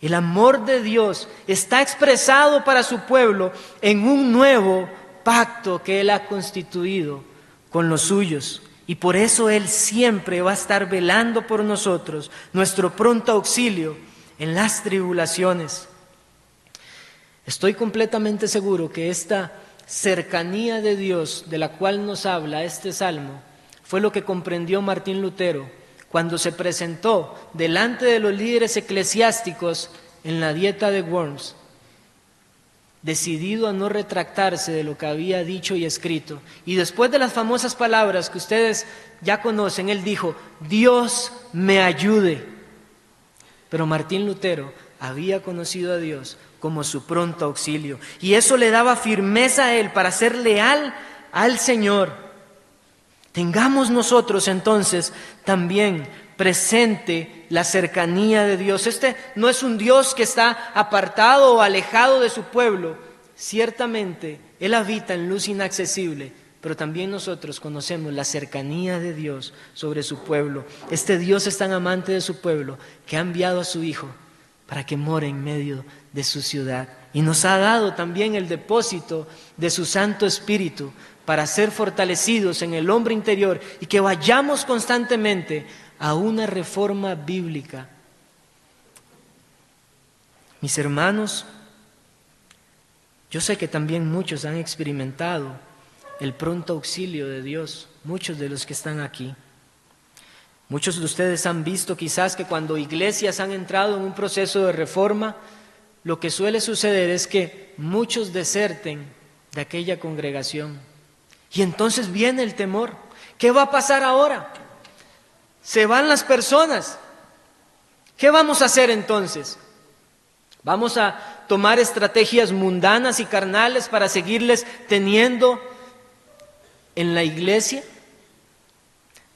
B: El amor de Dios está expresado para su pueblo en un nuevo pacto que Él ha constituido con los suyos, y por eso Él siempre va a estar velando por nosotros, nuestro pronto auxilio en las tribulaciones. Estoy completamente seguro que esta cercanía de Dios de la cual nos habla este salmo fue lo que comprendió Martín Lutero cuando se presentó delante de los líderes eclesiásticos en la dieta de Worms, decidido a no retractarse de lo que había dicho y escrito. Y después de las famosas palabras que ustedes ya conocen, él dijo: Dios me ayude. Pero Martín Lutero había conocido a Dios como su pronto auxilio, y eso le daba firmeza a él para ser leal al Señor. Tengamos nosotros entonces también presente la cercanía de Dios. Este no es un Dios que está apartado o alejado de su pueblo. Ciertamente, Él habita en luz inaccesible, pero también nosotros conocemos la cercanía de Dios sobre su pueblo. Este Dios es tan amante de su pueblo que ha enviado a su Hijo para que more en medio de su ciudad. Y nos ha dado también el depósito de su Santo Espíritu para ser fortalecidos en el hombre interior y que vayamos constantemente a una reforma bíblica. Mis hermanos, yo sé que también muchos han experimentado el pronto auxilio de Dios, muchos de los que están aquí. Muchos de ustedes han visto quizás que cuando iglesias han entrado en un proceso de reforma, lo que suele suceder es que muchos deserten de aquella congregación. Y entonces viene el temor. ¿Qué va a pasar ahora? Se van las personas. ¿Qué vamos a hacer entonces? ¿Vamos a tomar estrategias mundanas y carnales para seguirles teniendo en la iglesia?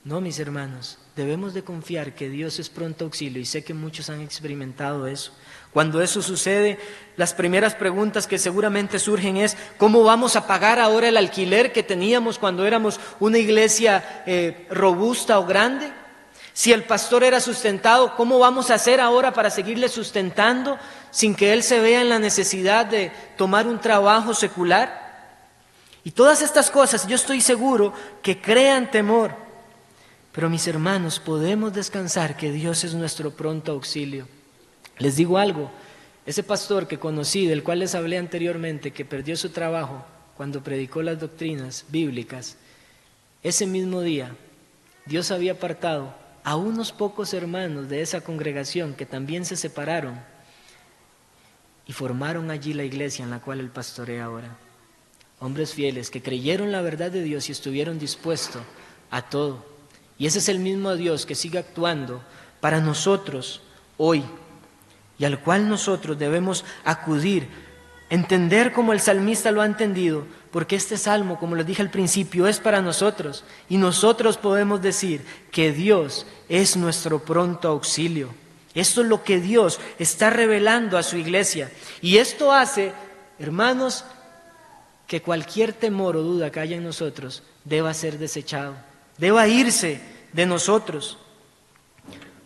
B: No, mis hermanos, debemos de confiar que Dios es pronto auxilio, y sé que muchos han experimentado eso. Cuando eso sucede, las primeras preguntas que seguramente surgen es: ¿cómo vamos a pagar ahora el alquiler que teníamos cuando éramos una iglesia robusta o grande? Si el pastor era sustentado, ¿cómo vamos a hacer ahora para seguirle sustentando sin que él se vea en la necesidad de tomar un trabajo secular? Y todas estas cosas yo estoy seguro que crean temor. Pero mis hermanos, podemos descansar que Dios es nuestro pronto auxilio. Les digo algo, ese pastor que conocí, del cual les hablé anteriormente, que perdió su trabajo cuando predicó las doctrinas bíblicas, ese mismo día Dios había apartado a unos pocos hermanos de esa congregación que también se separaron y formaron allí la iglesia en la cual él pastorea ahora. Hombres fieles que creyeron la verdad de Dios y estuvieron dispuestos a todo. Y ese es el mismo Dios que sigue actuando para nosotros hoy, y al cual nosotros debemos acudir, entender como el salmista lo ha entendido, porque este salmo, como les dije al principio, es para nosotros, y nosotros podemos decir que Dios es nuestro pronto auxilio. Esto es lo que Dios está revelando a su iglesia, y esto hace, hermanos, que cualquier temor o duda que haya en nosotros deba ser desechado, deba irse de nosotros.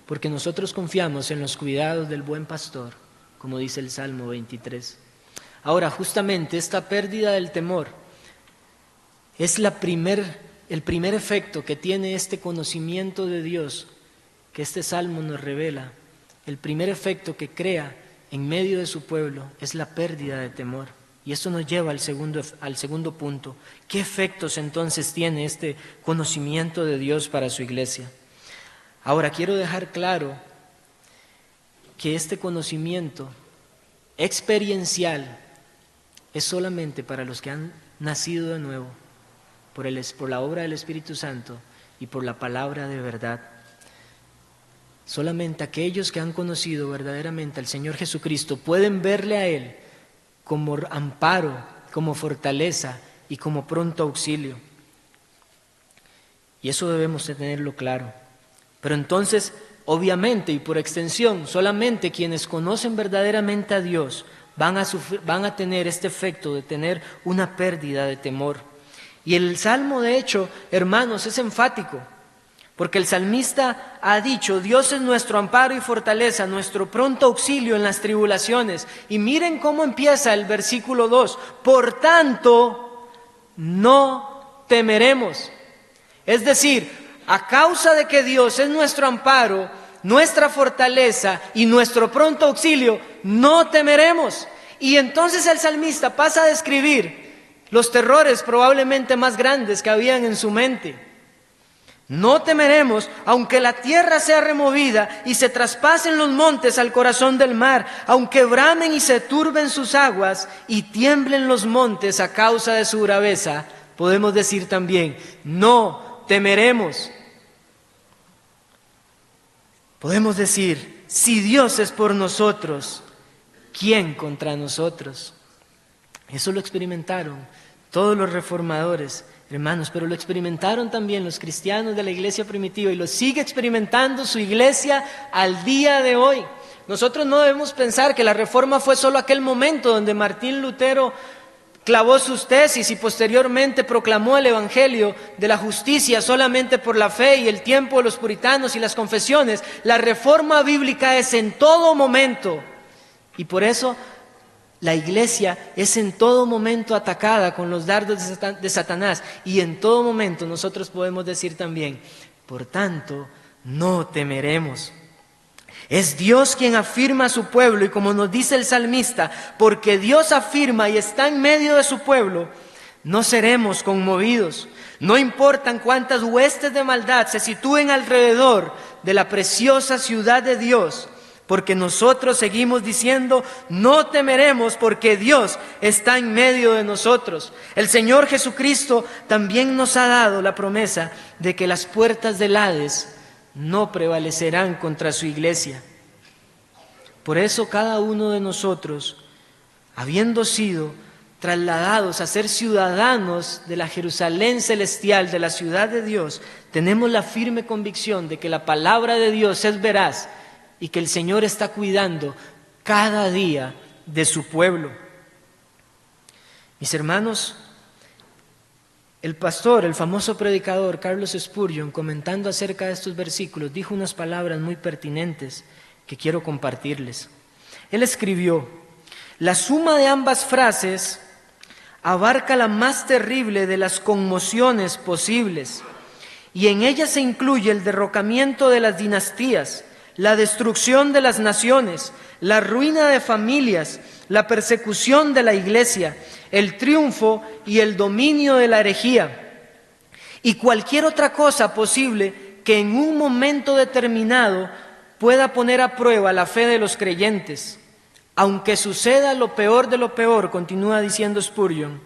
B: Porque nosotros confiamos en los cuidados del buen pastor, como dice el Salmo 23. Ahora, justamente esta pérdida del temor es el primer efecto que tiene este conocimiento de Dios que este Salmo nos revela. El primer efecto que crea en medio de su pueblo es la pérdida de temor. Y esto nos lleva al segundo punto. ¿Qué efectos entonces tiene este conocimiento de Dios para su iglesia? Ahora, quiero dejar claro que este conocimiento experiencial es solamente para los que han nacido de nuevo por la obra del Espíritu Santo y por la palabra de verdad. Solamente aquellos que han conocido verdaderamente al Señor Jesucristo pueden verle a Él como amparo, como fortaleza y como pronto auxilio. Y eso debemos de tenerlo claro. Pero entonces, obviamente y por extensión, solamente quienes conocen verdaderamente a Dios van a tener este efecto de tener una pérdida de temor. Y el Salmo, de hecho, hermanos, es enfático, porque el salmista ha dicho: Dios es nuestro amparo y fortaleza, nuestro pronto auxilio en las tribulaciones. Y miren cómo empieza el versículo 2: por tanto, no temeremos. Es decir, a causa de que Dios es nuestro amparo, nuestra fortaleza y nuestro pronto auxilio, no temeremos. Y entonces el salmista pasa a describir los terrores probablemente más grandes que habían en su mente. No temeremos, aunque la tierra sea removida y se traspasen los montes al corazón del mar, aunque bramen y se turben sus aguas y tiemblen los montes a causa de su braveza. Podemos decir también: no temeremos. Podemos decir: si Dios es por nosotros, ¿quién contra nosotros? Eso lo experimentaron todos los reformadores, hermanos, pero lo experimentaron también los cristianos de la iglesia primitiva y lo sigue experimentando su iglesia al día de hoy. Nosotros no debemos pensar que la reforma fue solo aquel momento donde Martín Lutero clavó sus tesis y posteriormente proclamó el evangelio de la justicia solamente por la fe, y el tiempo de los puritanos y las confesiones. La reforma bíblica es en todo momento, y por eso la iglesia es en todo momento atacada con los dardos de Satanás, y en todo momento nosotros podemos decir también: por tanto, no temeremos. Es Dios quien afirma a su pueblo, y como nos dice el salmista, porque Dios afirma y está en medio de su pueblo, no seremos conmovidos. No importan cuántas huestes de maldad se sitúen alrededor de la preciosa ciudad de Dios, porque nosotros seguimos diciendo: no temeremos, porque Dios está en medio de nosotros. El Señor Jesucristo también nos ha dado la promesa de que las puertas del Hades no prevalecerán contra su iglesia. Por eso cada uno de nosotros, habiendo sido trasladados a ser ciudadanos de la Jerusalén celestial, de la ciudad de Dios, tenemos la firme convicción de que la palabra de Dios es veraz y que el Señor está cuidando cada día de su pueblo. Mis hermanos, el pastor, el famoso predicador Carlos Spurgeon, comentando acerca de estos versículos, dijo unas palabras muy pertinentes que quiero compartirles. Él escribió: la suma de ambas frases abarca la más terrible de las conmociones posibles, y en ella se incluye el derrocamiento de las dinastías, la destrucción de las naciones, la ruina de familias, la persecución de la iglesia, el triunfo y el dominio de la herejía, y cualquier otra cosa posible que en un momento determinado pueda poner a prueba la fe de los creyentes. Aunque suceda lo peor de lo peor, continúa diciendo Spurgeon,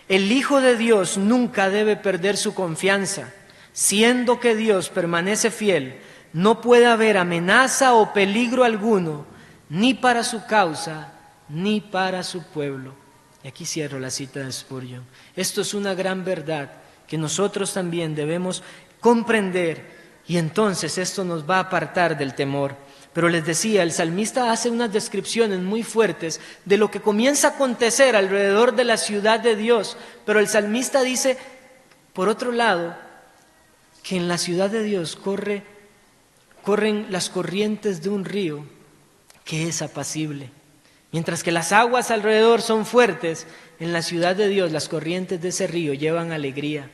B: el Hijo de Dios nunca debe perder su confianza. Siendo que Dios permanece fiel, no puede haber amenaza o peligro alguno, ni para su causa, ni para su pueblo. Y aquí cierro la cita de Spurgeon. Esto es una gran verdad que nosotros también debemos comprender, y entonces esto nos va a apartar del temor. Pero les decía, el salmista hace unas descripciones muy fuertes de lo que comienza a acontecer alrededor de la ciudad de Dios. Pero el salmista dice, por otro lado, que en la ciudad de Dios corren las corrientes de un río que es apacible. Mientras que las aguas alrededor son fuertes, en la ciudad de Dios las corrientes de ese río llevan alegría.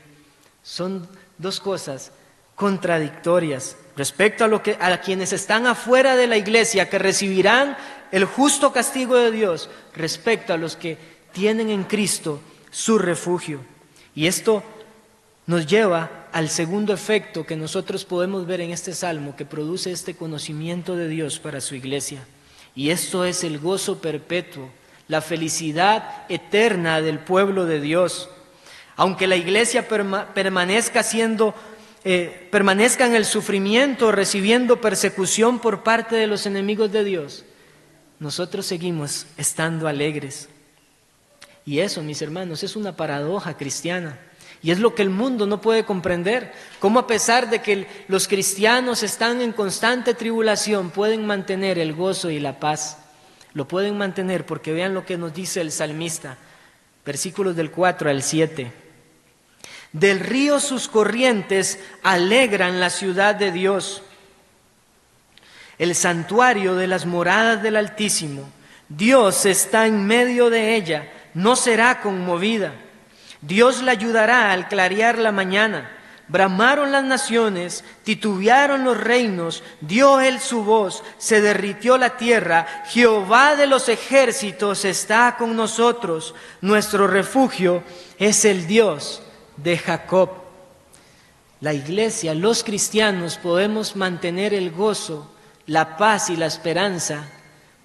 B: Son dos cosas contradictorias respecto a quienes están afuera de la iglesia, que recibirán el justo castigo de Dios, respecto a los que tienen en Cristo su refugio. Y esto nos lleva al segundo efecto que nosotros podemos ver en este salmo, que produce este conocimiento de Dios para su iglesia. Y esto es el gozo perpetuo, la felicidad eterna del pueblo de Dios. Aunque la iglesia permanezca en el sufrimiento, recibiendo persecución por parte de los enemigos de Dios, nosotros seguimos estando alegres. Y eso, mis hermanos, es una paradoja cristiana. Y es lo que el mundo no puede comprender. Cómo a pesar de que los cristianos están en constante tribulación, pueden mantener el gozo y la paz. Lo pueden mantener porque vean lo que nos dice el salmista, versículos del 4 al 7. Del río sus corrientes alegran la ciudad de Dios, el santuario de las moradas del Altísimo. Dios está en medio de ella, no será conmovida. Dios la ayudará al clarear la mañana. Bramaron las naciones, titubearon los reinos, dio él su voz, se derritió la tierra. Jehová de los ejércitos está con nosotros. Nuestro refugio es el Dios de Jacob. La iglesia, los cristianos, podemos mantener el gozo, la paz y la esperanza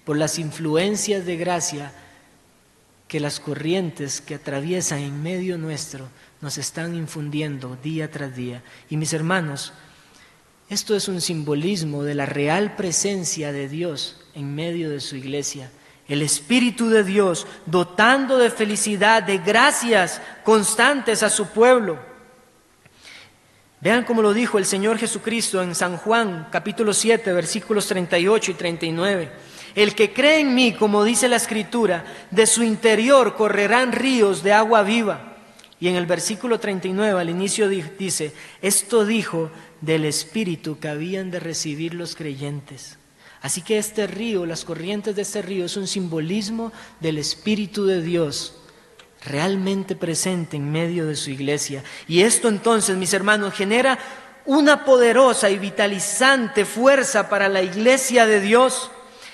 B: por las influencias de gracia que las corrientes que atraviesan en medio nuestro nos están infundiendo día tras día. Y mis hermanos, esto es un simbolismo de la real presencia de Dios en medio de su iglesia. El Espíritu de Dios dotando de felicidad, de gracias constantes a su pueblo. Vean cómo lo dijo el Señor Jesucristo en San Juan, capítulo 7, versículos 38 y 39. El que cree en mí, como dice la Escritura, de su interior correrán ríos de agua viva. Y en el versículo 39 al inicio dice, esto dijo del Espíritu que habían de recibir los creyentes. Así que este río, las corrientes de este río, es un simbolismo del Espíritu de Dios realmente presente en medio de su iglesia. Y esto entonces, mis hermanos, genera una poderosa y vitalizante fuerza para la iglesia de Dios.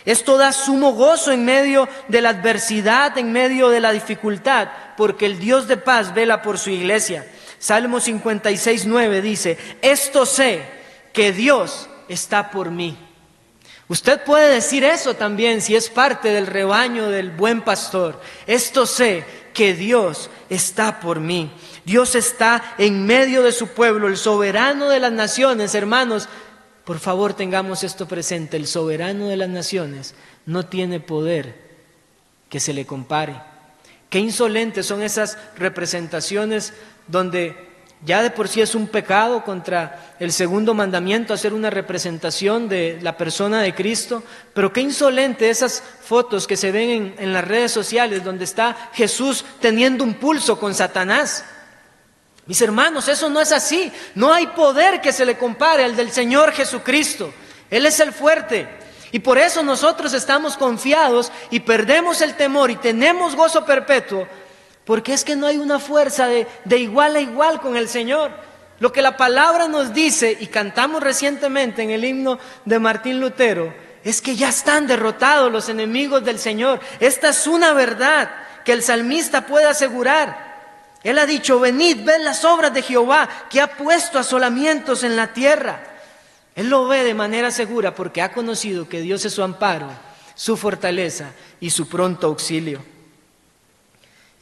B: Esto da sumo gozo en medio de la adversidad, en medio de la dificultad, porque el Dios de paz vela por su iglesia. Salmo 56:9 dice, esto sé que Dios está por mí. Usted puede decir eso también si es parte del rebaño del buen pastor. Esto sé que Dios está por mí. Dios está en medio de su pueblo, el soberano de las naciones, hermanos. Por favor, tengamos esto presente, el soberano de las naciones no tiene poder que se le compare. Qué insolentes son esas representaciones donde ya de por sí es un pecado contra el segundo mandamiento hacer una representación de la persona de Cristo, pero qué insolente esas fotos que se ven en las redes sociales donde está Jesús teniendo un pulso con Satanás. Mis hermanos, eso no es así. No hay poder que se le compare al del Señor Jesucristo. Él es el fuerte. Y por eso nosotros estamos confiados y perdemos el temor y tenemos gozo perpetuo, porque es que no hay una fuerza de igual a igual con el Señor. Lo que la palabra nos dice, y cantamos recientemente en el himno de Martín Lutero, es que ya están derrotados los enemigos del Señor. Esta es una verdad que el salmista puede asegurar. Él ha dicho, venid, ved las obras de Jehová, que ha puesto asolamientos en la tierra. Él lo ve de manera segura porque ha conocido que Dios es su amparo, su fortaleza y su pronto auxilio.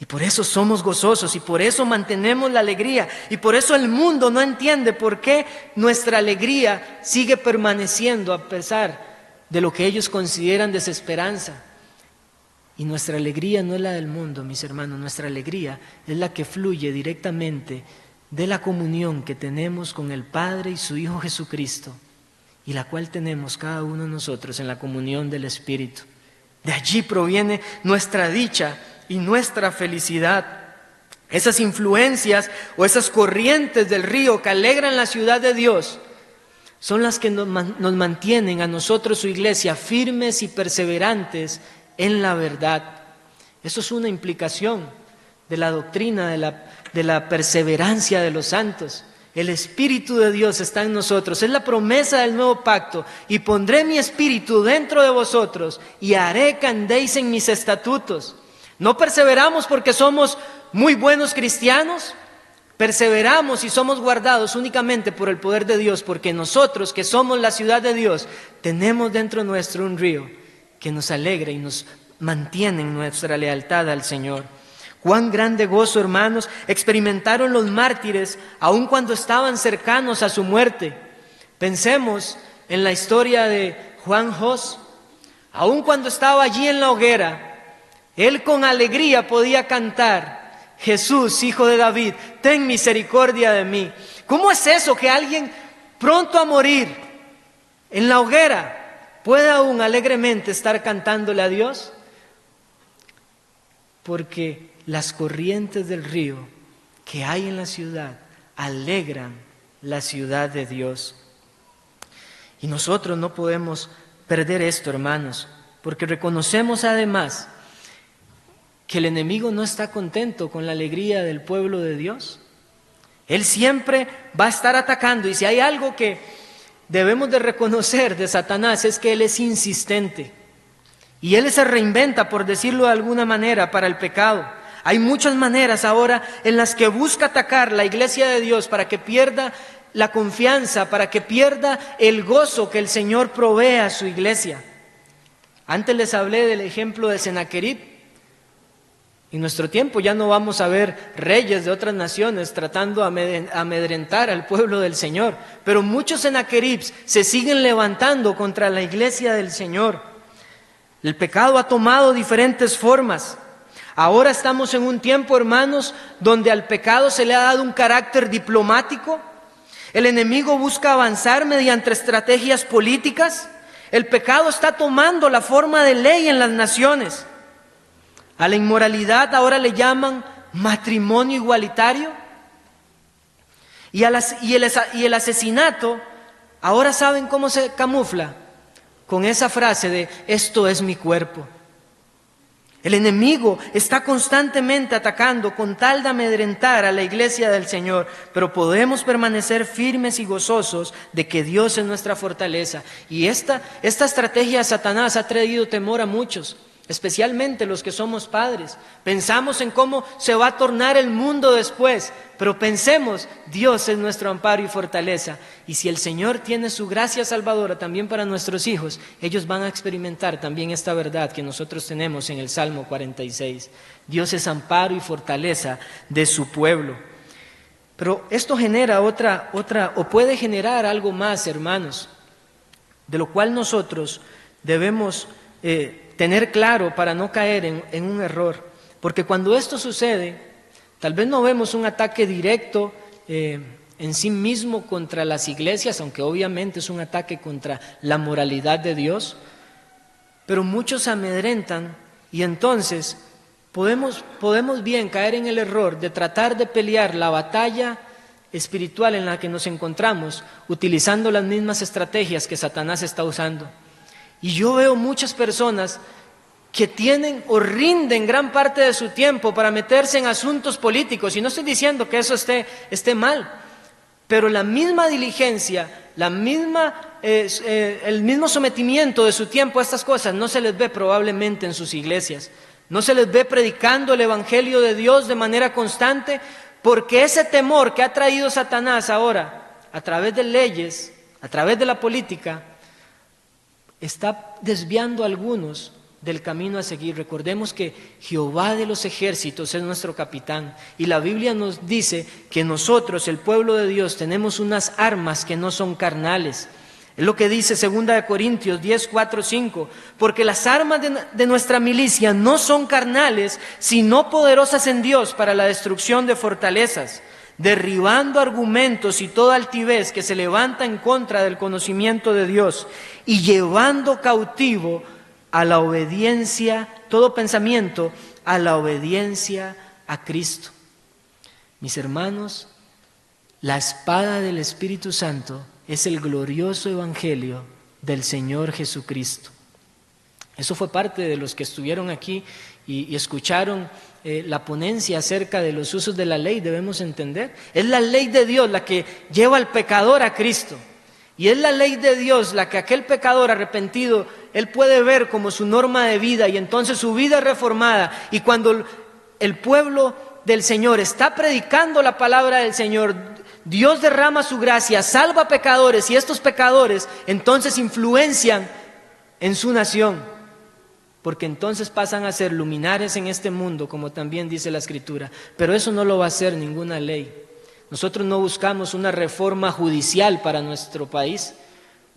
B: Y por eso somos gozosos y por eso mantenemos la alegría. Y por eso el mundo no entiende por qué nuestra alegría sigue permaneciendo a pesar de lo que ellos consideran desesperanza. Y nuestra alegría no es la del mundo, mis hermanos. Nuestra alegría es la que fluye directamente de la comunión que tenemos con el Padre y su Hijo Jesucristo, y la cual tenemos cada uno de nosotros en la comunión del Espíritu. De allí proviene nuestra dicha y nuestra felicidad. Esas influencias o esas corrientes del río que alegran la ciudad de Dios son las que nos mantienen a nosotros, su iglesia, firmes y perseverantes en la verdad. Eso es una implicación de la doctrina de la perseverancia de los santos. El Espíritu de Dios está en nosotros, es la promesa del nuevo pacto. Y pondré mi Espíritu dentro de vosotros y haré que andéis en mis estatutos. No perseveramos porque somos muy buenos cristianos, perseveramos y somos guardados únicamente por el poder de Dios, porque nosotros que somos la ciudad de Dios, tenemos dentro nuestro un río que nos alegra y nos mantiene en nuestra lealtad al Señor. Cuán grande gozo, hermanos, experimentaron los mártires aun cuando estaban cercanos a su muerte. Pensemos en la historia de Juan Hus. Aun cuando estaba allí en la hoguera, él con alegría podía cantar Jesús, hijo de David, ten misericordia de mí. ¿Cómo es eso que alguien pronto a morir en la hoguera puede aún alegremente estar cantándole a Dios? Porque las corrientes del río que hay en la ciudad alegran la ciudad de Dios. Y nosotros no podemos perder esto, hermanos, porque reconocemos además que el enemigo no está contento con la alegría del pueblo de Dios. Él siempre va a estar atacando, y si hay algo que debemos de reconocer de Satanás es que él es insistente y él se reinventa, por decirlo de alguna manera, para el pecado. Hay muchas maneras ahora en las que busca atacar la iglesia de Dios para que pierda la confianza, para que pierda el gozo que el Señor provee a su iglesia. Antes les hablé del ejemplo de Sennacherib. En nuestro tiempo ya no vamos a ver reyes de otras naciones tratando de amedrentar al pueblo del Señor, pero muchos Sennacheribs se siguen levantando contra la iglesia del Señor. El pecado ha tomado diferentes formas. Ahora estamos en un tiempo, hermanos, donde al pecado se le ha dado un carácter diplomático. El enemigo busca avanzar mediante estrategias políticas. El pecado está tomando la forma de ley en las naciones. A la inmoralidad ahora le llaman matrimonio igualitario. Y el asesinato, ahora ¿saben cómo se camufla? Con esa frase de esto es mi cuerpo. El enemigo está constantemente atacando con tal de amedrentar a la iglesia del Señor, pero podemos permanecer firmes y gozosos de que Dios es nuestra fortaleza. Y esta estrategia de Satanás ha traído temor a muchos, especialmente los que somos padres. Pensamos en cómo se va a tornar el mundo después, pero pensemos, Dios es nuestro amparo y fortaleza. Y si el Señor tiene su gracia salvadora también para nuestros hijos, ellos van a experimentar también esta verdad que nosotros tenemos en el Salmo 46. Dios es amparo y fortaleza de su pueblo. Pero esto genera otra, o puede generar algo más, hermanos, de lo cual nosotros debemos tener claro para no caer en un error. Porque cuando esto sucede, tal vez no vemos un ataque directo en sí mismo contra las iglesias, aunque obviamente es un ataque contra la moralidad de Dios, pero muchos se amedrentan y entonces podemos bien caer en el error de tratar de pelear la batalla espiritual en la que nos encontramos utilizando las mismas estrategias que Satanás está usando. Y yo veo muchas personas que tienen o rinden gran parte de su tiempo para meterse en asuntos políticos, y no estoy diciendo que eso esté mal, pero la misma diligencia, el mismo sometimiento de su tiempo a estas cosas no se les ve probablemente en sus iglesias, no se les ve predicando el evangelio de Dios de manera constante, porque ese temor que ha traído Satanás ahora a través de leyes, a través de la política, está desviando a algunos del camino a seguir. Recordemos que Jehová de los ejércitos es nuestro capitán, y la Biblia nos dice que nosotros, el pueblo de Dios, tenemos unas armas que no son carnales. Es lo que dice 2 Corintios 10, 4, 5, porque las armas de nuestra milicia no son carnales, sino poderosas en Dios para la destrucción de fortalezas, derribando argumentos y toda altivez que se levanta en contra del conocimiento de Dios, y llevando cautivo a la obediencia, todo pensamiento, a la obediencia a Cristo. Mis hermanos, la espada del Espíritu Santo es el glorioso evangelio del Señor Jesucristo. Eso fue parte de los que estuvieron aquí y escucharon la ponencia acerca de los usos de la ley. Debemos entender, es la ley de Dios la que lleva al pecador a Cristo. Y es la ley de Dios la que aquel pecador arrepentido, él puede ver como su norma de vida, y entonces su vida es reformada. Y cuando el pueblo del Señor está predicando la palabra del Señor, Dios derrama su gracia, salva pecadores, y estos pecadores entonces influencian en su nación, porque entonces pasan a ser luminares en este mundo, como también dice la Escritura. Pero eso no lo va a hacer ninguna ley. Nosotros no buscamos una reforma judicial para nuestro país,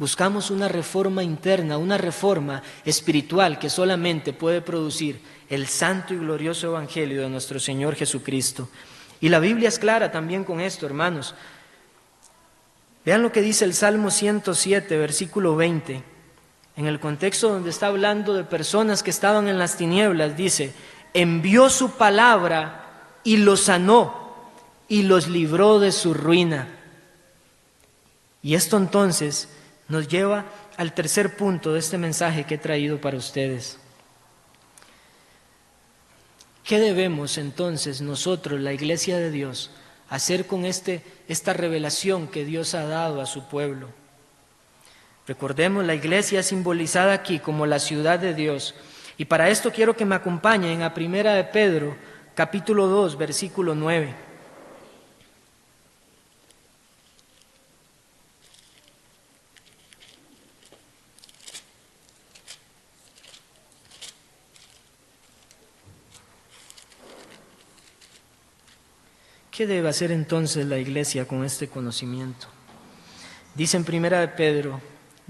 B: Buscamos una reforma interna, una reforma espiritual que solamente puede producir el santo y glorioso Evangelio de nuestro Señor Jesucristo. Y la Biblia es clara también con esto, hermanos. Vean lo que dice el Salmo 107, versículo 20. En el contexto donde está hablando de personas que estaban en las tinieblas, dice: envió su palabra y los sanó y los libró de su ruina. Y esto entonces nos lleva al tercer punto de este mensaje que he traído para ustedes. ¿Qué debemos entonces nosotros, la Iglesia de Dios, hacer con esta revelación que Dios ha dado a su pueblo? Recordemos, la Iglesia es simbolizada aquí como la ciudad de Dios. Y para esto quiero que me acompañen a 1 de Pedro, capítulo 2, versículo 9. ¿Qué debe hacer entonces la Iglesia con este conocimiento? Dice en 1 de Pedro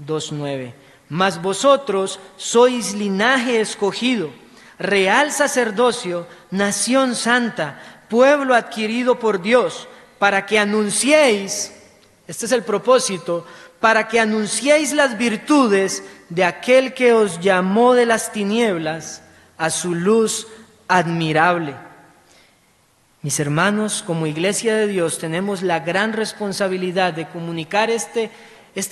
B: 2:9: mas vosotros sois linaje escogido, real sacerdocio, nación santa, pueblo adquirido por Dios, para que anunciéis, este es el propósito, para que anunciéis las virtudes de aquel que os llamó de las tinieblas a su luz admirable. Mis hermanos, como Iglesia de Dios tenemos la gran responsabilidad de comunicar este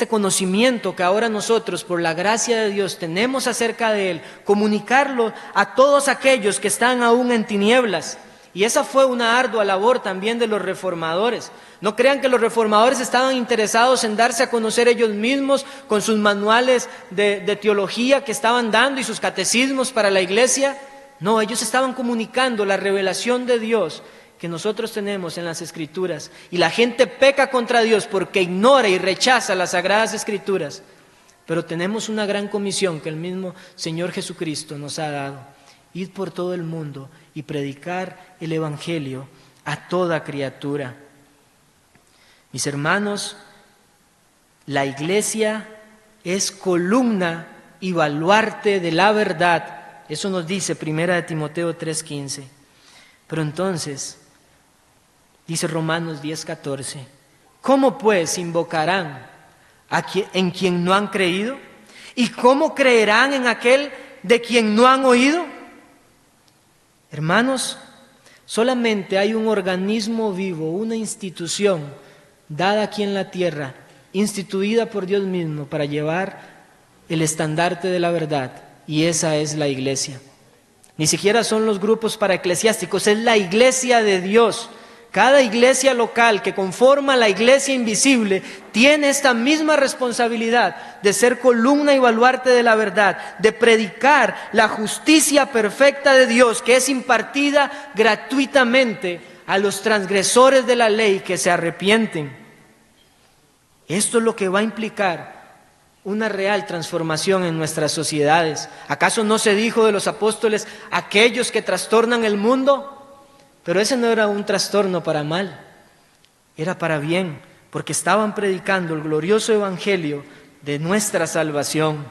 B: conocimiento que ahora nosotros, por la gracia de Dios, tenemos acerca de Él, comunicarlo a todos aquellos que están aún en tinieblas. Y esa fue una ardua labor también de los reformadores. No crean que los reformadores estaban interesados en darse a conocer ellos mismos con sus manuales de teología que estaban dando y sus catecismos para la Iglesia. No, ellos estaban comunicando la revelación de Dios que nosotros tenemos en las Escrituras. Y la gente peca contra Dios porque ignora y rechaza las Sagradas Escrituras. Pero tenemos una gran comisión que el mismo Señor Jesucristo nos ha dado: id por todo el mundo y predicar el Evangelio a toda criatura. Mis hermanos, la Iglesia es columna y baluarte de la verdad. Eso nos dice 1 de Timoteo 3:15. Pero entonces, dice Romanos 10:14, ¿cómo pues invocarán en quien no han creído? ¿Y cómo creerán en aquel de quien no han oído? Hermanos, solamente hay un organismo vivo, una institución dada aquí en la tierra, instituida por Dios mismo para llevar el estandarte de la verdad, y esa es la Iglesia. Ni siquiera son los grupos paraeclesiásticos, es la Iglesia de Dios. Cada iglesia local que conforma la iglesia invisible tiene esta misma responsabilidad de ser columna y baluarte de la verdad, de predicar la justicia perfecta de Dios que es impartida gratuitamente a los transgresores de la ley que se arrepienten. Esto es lo que va a implicar una real transformación en nuestras sociedades. ¿Acaso no se dijo de los apóstoles, aquellos que trastornan el mundo? Pero ese no era un trastorno para mal, era para bien, porque estaban predicando el glorioso evangelio de nuestra salvación.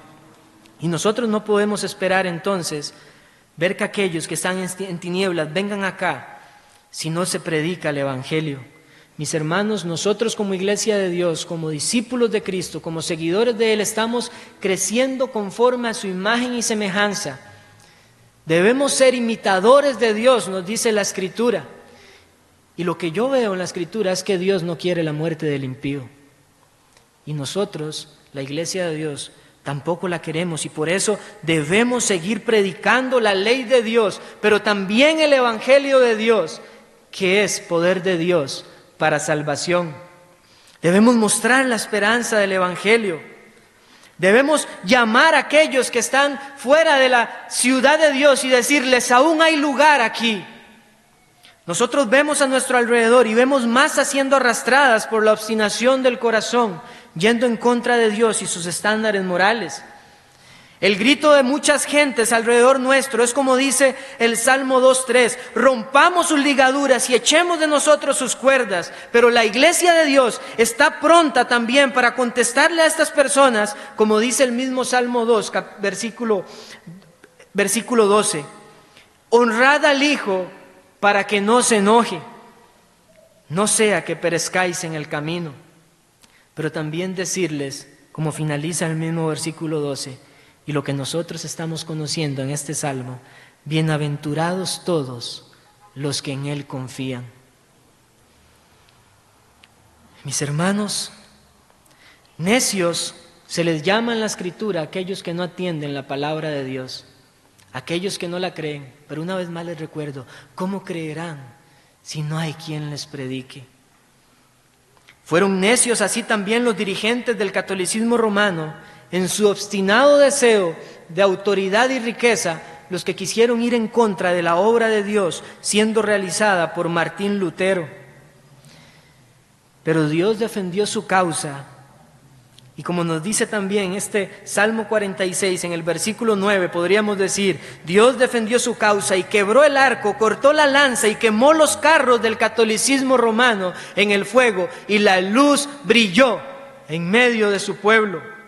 B: Y nosotros no podemos esperar entonces ver que aquellos que están en tinieblas vengan acá si no se predica el evangelio. Mis hermanos, nosotros como Iglesia de Dios, como discípulos de Cristo, como seguidores de Él, estamos creciendo conforme a su imagen y semejanza. Debemos ser imitadores de Dios, nos dice la Escritura. Y lo que yo veo en la Escritura es que Dios no quiere la muerte del impío. Y nosotros, la Iglesia de Dios, tampoco la queremos. Y por eso debemos seguir predicando la ley de Dios, pero también el Evangelio de Dios, que es poder de Dios para salvación. Debemos mostrar la esperanza del Evangelio. Debemos llamar a aquellos que están fuera de la ciudad de Dios y decirles, aún hay lugar aquí. Nosotros vemos a nuestro alrededor y vemos masas siendo arrastradas por la obstinación del corazón, yendo en contra de Dios y sus estándares morales. El grito de muchas gentes alrededor nuestro es como dice el Salmo 2:3, rompamos sus ligaduras y echemos de nosotros sus cuerdas. Pero la iglesia de Dios está pronta también para contestarle a estas personas, como dice el mismo Salmo 2, versículo 12. Honrad al Hijo para que no se enoje, no sea que perezcáis en el camino. Pero también decirles, como finaliza el mismo versículo 12, y lo que nosotros estamos conociendo en este salmo, bienaventurados todos los que en Él confían. Mis hermanos, necios se les llama en la Escritura a aquellos que no atienden la palabra de Dios, aquellos que no la creen. Pero una vez más les recuerdo, ¿cómo creerán si no hay quien les predique? Fueron necios así también los dirigentes del catolicismo romano, en su obstinado deseo de autoridad y riqueza, los que quisieron ir en contra de la obra de Dios siendo realizada por Martín Lutero. Pero Dios defendió su causa, y como nos dice también este Salmo 46, en el versículo 9, podríamos decir, Dios defendió su causa y quebró el arco, cortó la lanza y quemó los carros del catolicismo romano en el fuego, y la luz brilló en medio de su pueblo.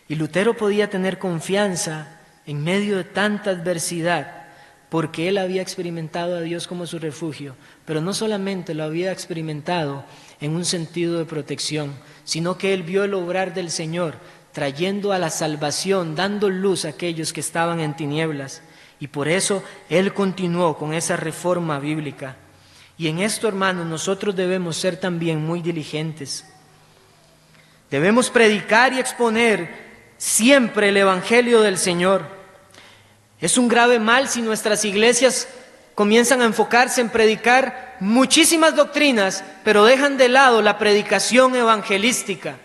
B: Y Lutero podía tener confianza en medio de tanta adversidad, porque él había experimentado a Dios como su refugio, pero no solamente lo había experimentado en un sentido de protección, sino que él vio el obrar del Señor, trayendo a la salvación, dando luz a aquellos que estaban en tinieblas. Y por eso él continuó con esa reforma bíblica. Y en esto, hermanos, nosotros debemos ser también muy diligentes. Debemos predicar y exponer siempre el Evangelio del Señor. Es un grave mal si nuestras iglesias comienzan a enfocarse en predicar muchísimas doctrinas, pero dejan de lado la predicación evangelística.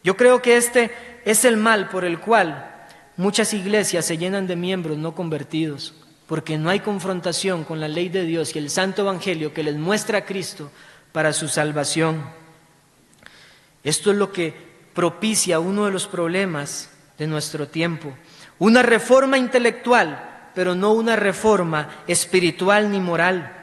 B: Yo creo que este es el mal por el cual muchas iglesias se llenan de miembros no convertidos, porque no hay confrontación con la ley de Dios y el santo evangelio que les muestra a Cristo para su salvación. Esto es lo que propicia uno de los problemas de nuestro tiempo. Una reforma intelectual, pero no una reforma espiritual ni moral.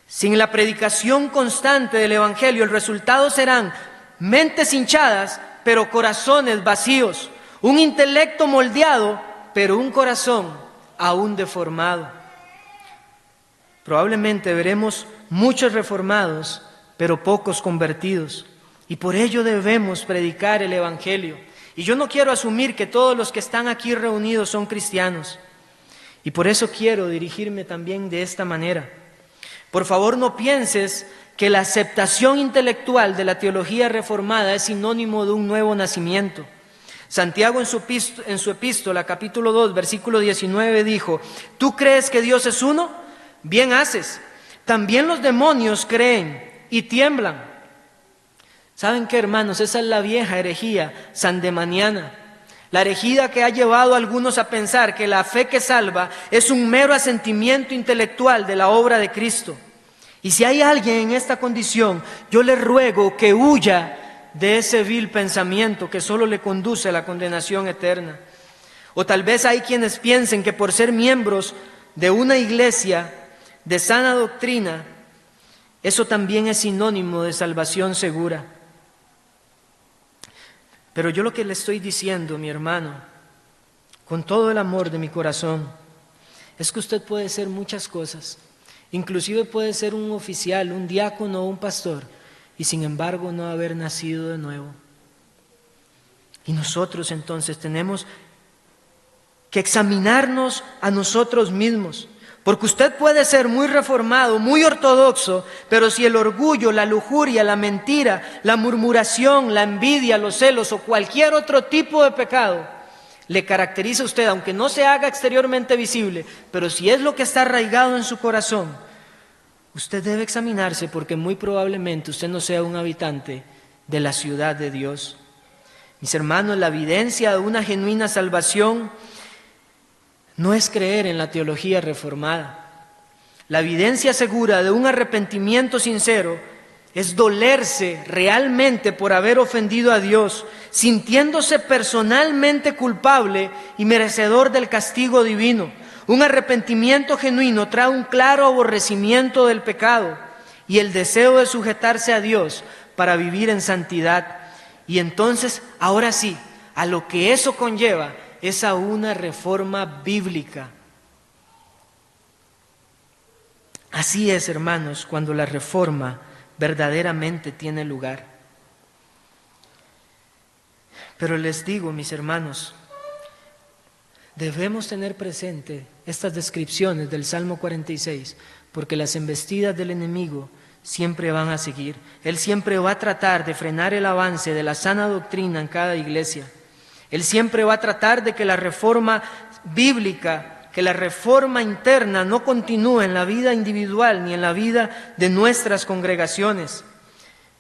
B: Sin la predicación constante del Evangelio, el resultado serán mentes hinchadas, pero corazones vacíos. Un intelecto moldeado, pero un corazón aún deformado. Probablemente veremos muchos reformados, pero pocos convertidos. Y por ello debemos predicar el Evangelio. Y yo no quiero asumir que todos los que están aquí reunidos son cristianos. Y por eso quiero dirigirme también de esta manera. Por favor, no pienses que la aceptación intelectual de la teología reformada es sinónimo de un nuevo nacimiento. Santiago en su epístola, capítulo 2, versículo 19, dijo, ¿tú crees que Dios es uno? Bien haces. También los demonios creen y tiemblan. ¿Saben qué, hermanos? Esa es la vieja herejía sandemaniana. La herejía que ha llevado a algunos a pensar que la fe que salva es un mero asentimiento intelectual de la obra de Cristo. Y si hay alguien en esta condición, yo le ruego que huya de ese vil pensamiento que solo le conduce a la condenación eterna. O tal vez hay quienes piensen que por ser miembros de una iglesia de sana doctrina, eso también es sinónimo de salvación segura. Pero yo lo que le estoy diciendo, mi hermano, con todo el amor de mi corazón, es que usted puede ser muchas cosas. Inclusive puede ser un oficial, un diácono o un pastor, y sin embargo no haber nacido de nuevo. Y nosotros entonces tenemos que examinarnos a nosotros mismos. Porque usted puede ser muy reformado, muy ortodoxo, pero si el orgullo, la lujuria, la mentira, la murmuración, la envidia, los celos o cualquier otro tipo de pecado le caracteriza a usted, aunque no se haga exteriormente visible, pero si es lo que está arraigado en su corazón, usted debe examinarse porque muy probablemente usted no sea un habitante de la ciudad de Dios. Mis hermanos, la evidencia de una genuina salvación no es creer en la teología reformada. La evidencia segura de un arrepentimiento sincero es dolerse realmente por haber ofendido a Dios, sintiéndose personalmente culpable y merecedor del castigo divino. Un arrepentimiento genuino trae un claro aborrecimiento del pecado y el deseo de sujetarse a Dios para vivir en santidad. Y entonces, ahora sí, a lo que eso conlleva es a una reforma bíblica. Así es, hermanos, cuando la reforma verdaderamente tiene lugar. Pero les digo, mis hermanos, debemos tener presente estas descripciones del Salmo 46, porque las embestidas del enemigo siempre van a seguir. Él siempre va a tratar de frenar el avance de la sana doctrina en cada iglesia. Él siempre va a tratar de que la reforma bíblica, que la reforma interna no continúe en la vida individual ni en la vida de nuestras congregaciones.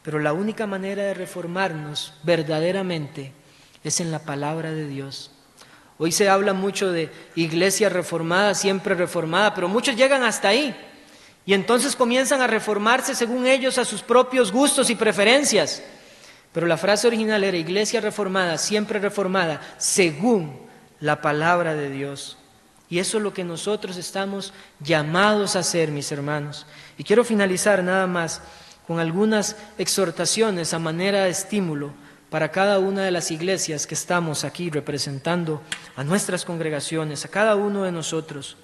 B: Pero la única manera de reformarnos verdaderamente es en la palabra de Dios. Hoy se habla mucho de iglesia reformada, siempre reformada, pero muchos llegan hasta ahí y entonces comienzan a reformarse según ellos a sus propios gustos y preferencias. Pero la frase original era iglesia reformada, siempre reformada, según la palabra de Dios. Y eso es lo que nosotros estamos llamados a hacer, mis hermanos. Y quiero finalizar nada más con algunas exhortaciones a manera de estímulo para cada una de las iglesias que estamos aquí representando a nuestras congregaciones, a cada uno de nosotros.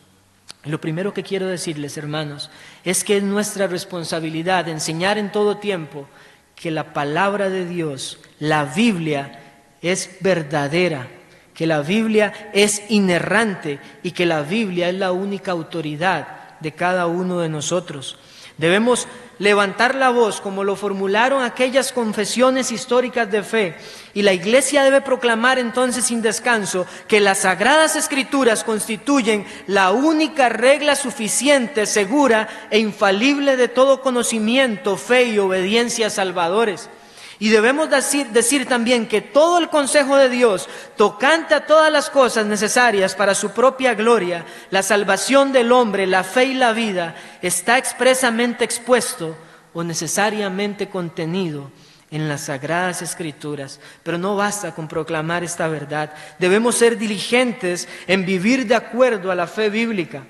B: Y lo primero que quiero decirles, hermanos, es que es nuestra responsabilidad enseñar en todo tiempo que la palabra de Dios, la Biblia, es verdadera, que la Biblia es inerrante y que la Biblia es la única autoridad de cada uno de nosotros. Debemos levantar la voz como lo formularon aquellas confesiones históricas de fe, y la iglesia debe proclamar entonces sin descanso que las Sagradas Escrituras constituyen la única regla suficiente, segura e infalible de todo conocimiento, fe y obediencia salvadores. Y debemos decir también que todo el consejo de Dios, tocante a todas las cosas necesarias para su propia gloria, la salvación del hombre, la fe y la vida, está expresamente expuesto o necesariamente contenido en las Sagradas Escrituras. Pero no basta con proclamar esta verdad. Debemos ser diligentes en vivir de acuerdo a la fe bíblica.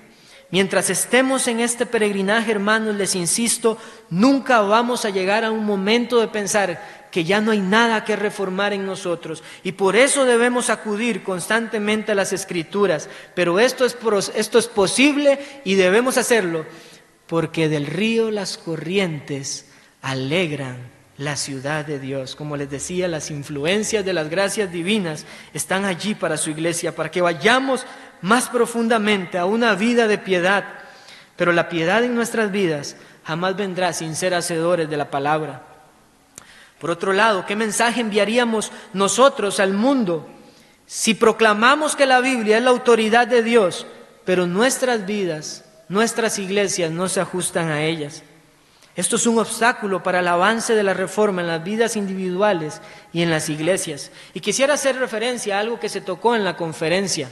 B: Mientras estemos en este peregrinaje, hermanos, les insisto, nunca vamos a llegar a un momento de pensar que ya no hay nada que reformar en nosotros, y por eso debemos acudir constantemente a las Escrituras. Pero esto es posible y debemos hacerlo porque del río las corrientes alegran la ciudad de Dios. Como les decía, las influencias de las gracias divinas están allí para su iglesia, para que vayamos más profundamente a una vida de piedad. Pero la piedad en nuestras vidas jamás vendrá sin ser hacedores de la palabra. Por otro lado, ¿qué mensaje enviaríamos nosotros al mundo si proclamamos que la Biblia es la autoridad de Dios, pero nuestras vidas, nuestras iglesias no se ajustan a ellas? Esto es un obstáculo para el avance de la reforma en las vidas individuales y en las iglesias. Y quisiera hacer referencia a algo que se tocó en la conferencia.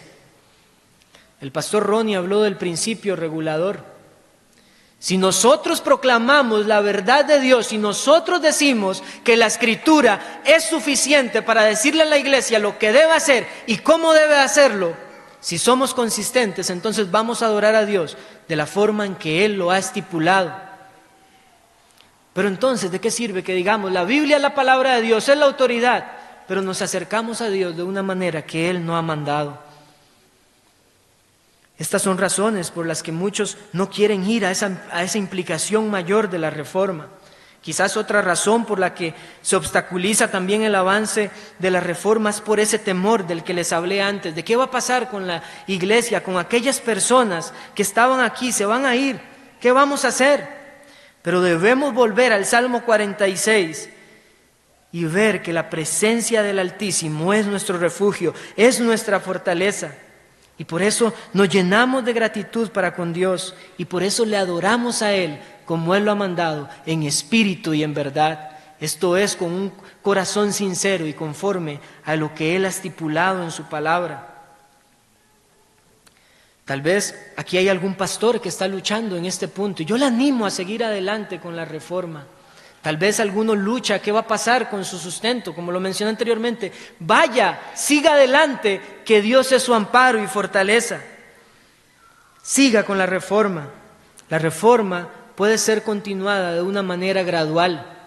B: El pastor Ronnie habló del principio regulador. Si nosotros proclamamos la verdad de Dios, si nosotros decimos que la Escritura es suficiente para decirle a la iglesia lo que debe hacer y cómo debe hacerlo, si somos consistentes, entonces vamos a adorar a Dios de la forma en que Él lo ha estipulado. Pero entonces, ¿de qué sirve que digamos la Biblia es la palabra de Dios, es la autoridad, pero nos acercamos a Dios de una manera que Él no ha mandado? Estas son razones por las que muchos no quieren ir a esa implicación mayor de la reforma. Quizás otra razón por la que se obstaculiza también el avance de la reforma es por ese temor del que les hablé antes, de qué va a pasar con la iglesia, con aquellas personas que estaban aquí, se van a ir, ¿qué vamos a hacer? Pero debemos volver al Salmo 46 y ver que la presencia del Altísimo es nuestro refugio, es nuestra fortaleza. Y por eso nos llenamos de gratitud para con Dios, y por eso le adoramos a Él como Él lo ha mandado, en espíritu y en verdad. Esto es, con un corazón sincero y conforme a lo que Él ha estipulado en su palabra. Tal vez aquí hay algún pastor que está luchando en este punto, y yo le animo a seguir adelante con la reforma. Tal vez alguno lucha, ¿qué va a pasar con su sustento? Como lo mencioné anteriormente, vaya, siga adelante, que Dios es su amparo y fortaleza. Siga con la reforma. La reforma puede ser continuada de una manera gradual.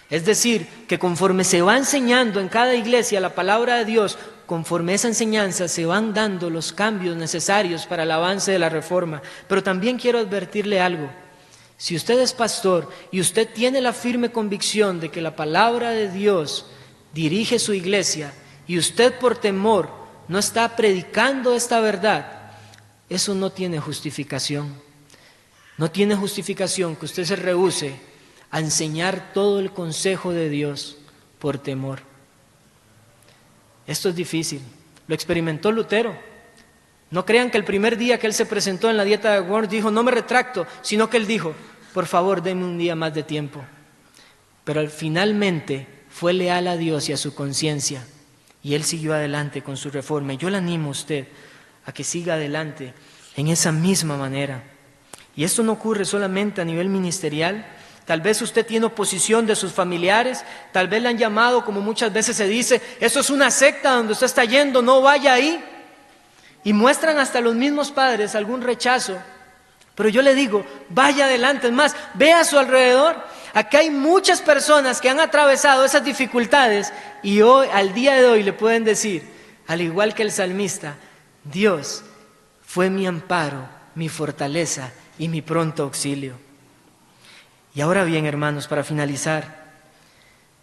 B: Es decir, que conforme se va enseñando en cada iglesia la palabra de Dios, conforme esa enseñanza se van dando los cambios necesarios para el avance de la reforma. Pero también quiero advertirle algo. Si usted es pastor y usted tiene la firme convicción de que la palabra de Dios dirige su iglesia y usted por temor no está predicando esta verdad, eso no tiene justificación. No tiene justificación que usted se rehúse a enseñar todo el consejo de Dios por temor. Esto es difícil. Lo experimentó Lutero. No crean que el primer día que él se presentó en la dieta de Worms dijo, no me retracto, sino que él dijo, por favor, denme un día más de tiempo. Pero finalmente fue leal a Dios y a su conciencia, y él siguió adelante con su reforma. Y yo le animo a usted a que siga adelante en esa misma manera. Y esto no ocurre solamente a nivel ministerial. Tal vez usted tiene oposición de sus familiares, tal vez le han llamado, como muchas veces se dice, eso es una secta donde usted está yendo, no vaya ahí. Y muestran hasta los mismos padres algún rechazo. Pero yo le digo, vaya adelante, es más, vea a su alrededor. Acá hay muchas personas que han atravesado esas dificultades y hoy, al día de hoy, le pueden decir, al igual que el salmista, Dios fue mi amparo, mi fortaleza y mi pronto auxilio. Y ahora bien, hermanos, para finalizar,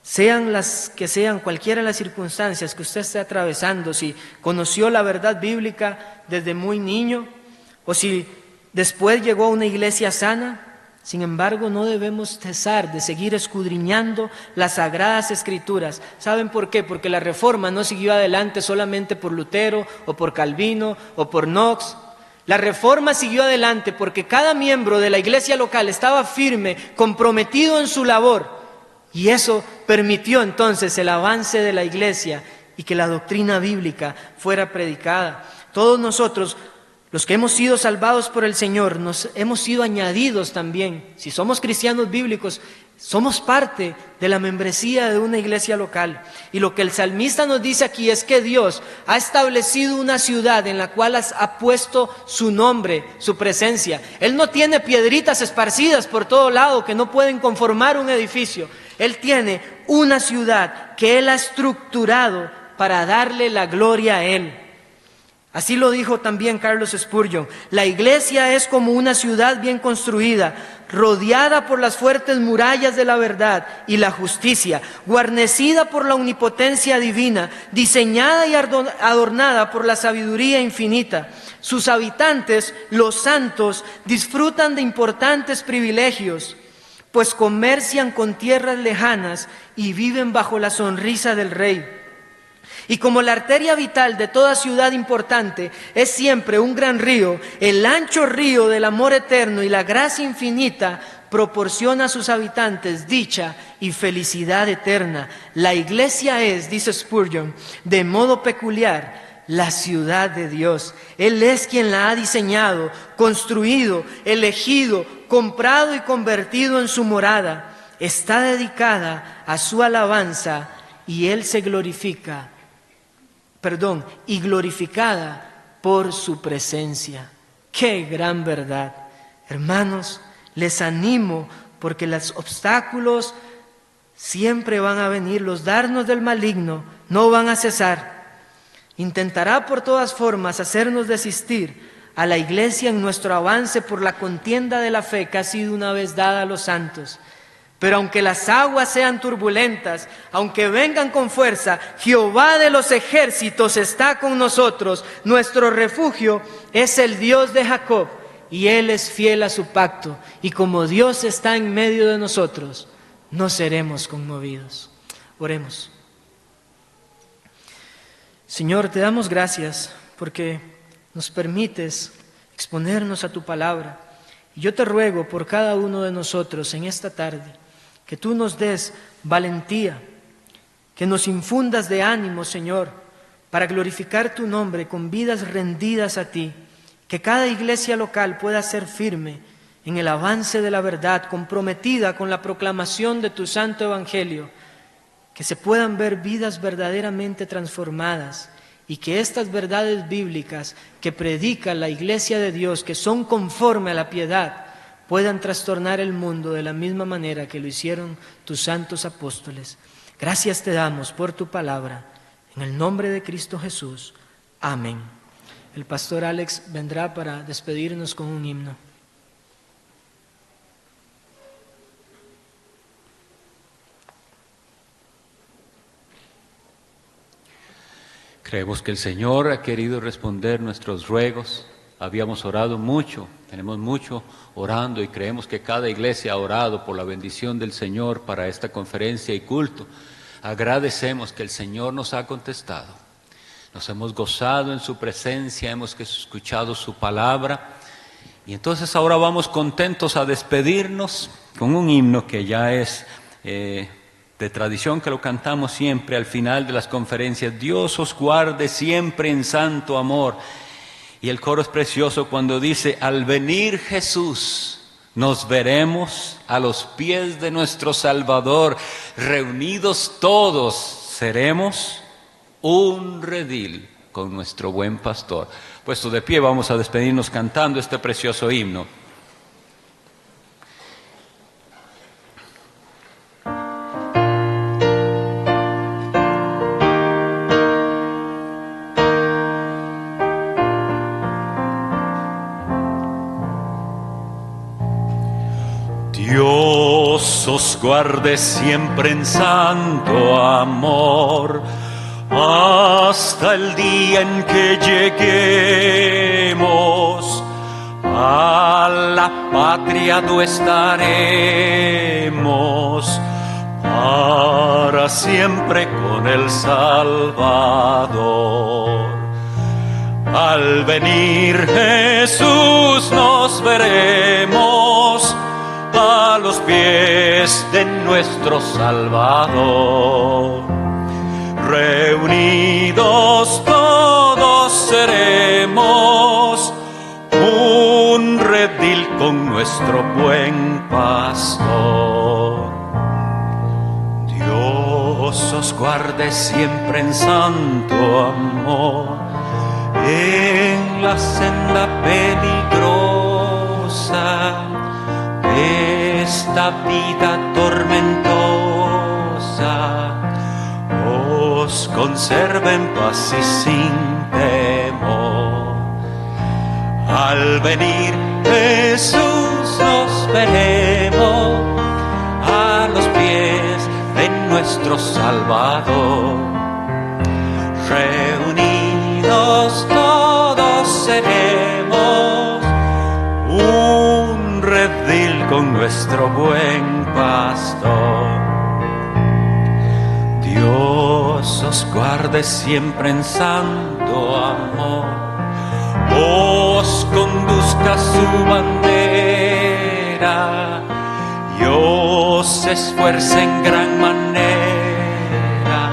B: sean las que sean cualquiera de las circunstancias que usted esté atravesando, si conoció la verdad bíblica desde muy niño o si después llegó a una iglesia sana, sin embargo no debemos cesar de seguir escudriñando las sagradas escrituras. ¿Saben por qué? Porque la reforma no siguió adelante solamente por Lutero o por Calvino o por Knox. La reforma siguió adelante porque cada miembro de la iglesia local estaba firme, comprometido en su labor, y eso permitió entonces el avance de la iglesia y que la doctrina bíblica fuera predicada. Todos nosotros, los que hemos sido salvados por el Señor, nos hemos sido añadidos también. Si somos cristianos bíblicos, somos parte de la membresía de una iglesia local. Y lo que el salmista nos dice aquí es que Dios ha establecido una ciudad en la cual ha puesto su nombre, su presencia. Él no tiene piedritas esparcidas por todo lado que no pueden conformar un edificio. Él tiene una ciudad que Él ha estructurado para darle la gloria a Él. Así lo dijo también Carlos Spurgeon. La iglesia es como una ciudad bien construida, rodeada por las fuertes murallas de la verdad y la justicia, guarnecida por la omnipotencia divina, diseñada y adornada por la sabiduría infinita. Sus habitantes, los santos, disfrutan de importantes privilegios, pues comercian con tierras lejanas y viven bajo la sonrisa del Rey. Y como la arteria vital de toda ciudad importante es siempre un gran río, el ancho río del amor eterno y la gracia infinita proporciona a sus habitantes dicha y felicidad eterna. La iglesia es, dice Spurgeon, de modo peculiar, la ciudad de Dios. Él es quien la ha diseñado, construido, elegido, comprado y convertido en su morada. Está dedicada a su alabanza y Él se glorificada por su presencia. ¡Qué gran verdad! Hermanos, les animo porque los obstáculos siempre van a venir, los dardos del maligno no van a cesar. Intentará por todas formas hacernos desistir a la iglesia en nuestro avance por la contienda de la fe que ha sido una vez dada a los santos. Pero aunque las aguas sean turbulentas, aunque vengan con fuerza, Jehová de los ejércitos está con nosotros. Nuestro refugio es el Dios de Jacob y Él es fiel a su pacto. Y como Dios está en medio de nosotros, no seremos conmovidos. Oremos. Señor, te damos gracias porque nos permites exponernos a tu palabra. Y yo te ruego por cada uno de nosotros en esta tarde, que tú nos des valentía, que nos infundas de ánimo, Señor, para glorificar tu nombre con vidas rendidas a ti, que cada iglesia local pueda ser firme en el avance de la verdad, comprometida con la proclamación de tu santo evangelio, que se puedan ver vidas verdaderamente transformadas y que estas verdades bíblicas que predica la Iglesia de Dios, que son conforme a la piedad, puedan trastornar el mundo de la misma manera que lo hicieron tus santos apóstoles. Gracias te damos por tu palabra, en el nombre de Cristo Jesús. Amén. El pastor Alex vendrá para despedirnos con un himno.
A: Creemos que el Señor ha querido responder nuestros ruegos. Habíamos orado mucho, tenemos mucho orando y creemos que cada iglesia ha orado por la bendición del Señor para esta conferencia y culto. Agradecemos que el Señor nos ha contestado. Nos hemos gozado en su presencia, hemos escuchado su palabra y entonces ahora vamos contentos a despedirnos con un himno que ya es de tradición, que lo cantamos siempre al final de las conferencias. Dios os guarde siempre en santo amor. Y el coro es precioso cuando dice: al venir Jesús nos veremos a los pies de nuestro Salvador, reunidos todos seremos un redil con nuestro buen pastor. Puesto de pie, vamos a despedirnos cantando este precioso himno. Dios os guarde siempre en santo amor, hasta el día en que lleguemos a la patria donde estaremos para siempre con el Salvador. Al venir Jesús nos veremos a los pies de nuestro Salvador. Reunidos todos seremos un redil con nuestro buen pastor. Dios os guarde siempre en santo amor, en la senda peligrosa esta vida tormentosa, os conserve en paz y sin temor. Al venir Jesús nos veremos a los pies de nuestro Salvador. Reunidos todos seremos un redil con nuestro buen pastor. Dios os guarde siempre en santo amor, os conduzca su bandera y os esfuerce en gran manera,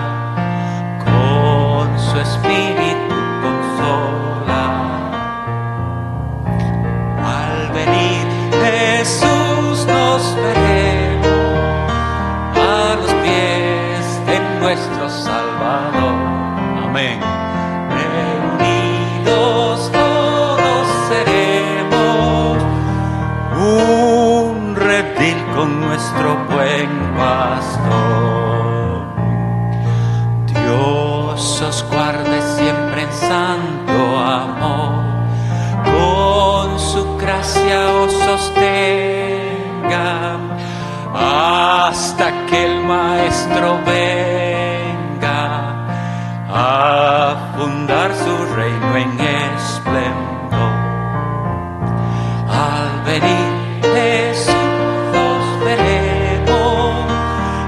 A: con su espíritu consola. Al venir Jesús nos veremos a los pies de nuestro Salvador. Amén. Reunidos todos seremos un redil con nuestro buen pastor. Dios os guarde siempre en santo amor, con su gracia os sostenga hasta que el Maestro venga a fundar su reino en esplendor. Al venir Jesús nos veremos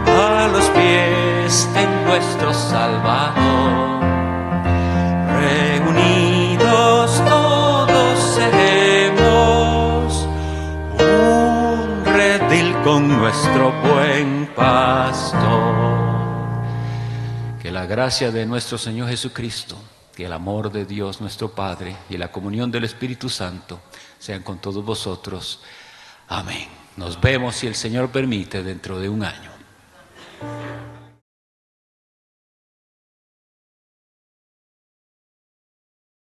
A: a los pies de nuestro Salvador. Reunidos todos seremos un redil con nuestro buen pastor. Que la gracia de nuestro Señor Jesucristo, que el amor de Dios nuestro Padre y la comunión del Espíritu Santo sean con todos vosotros. Amén. Nos vemos, si el Señor permite, dentro de un año.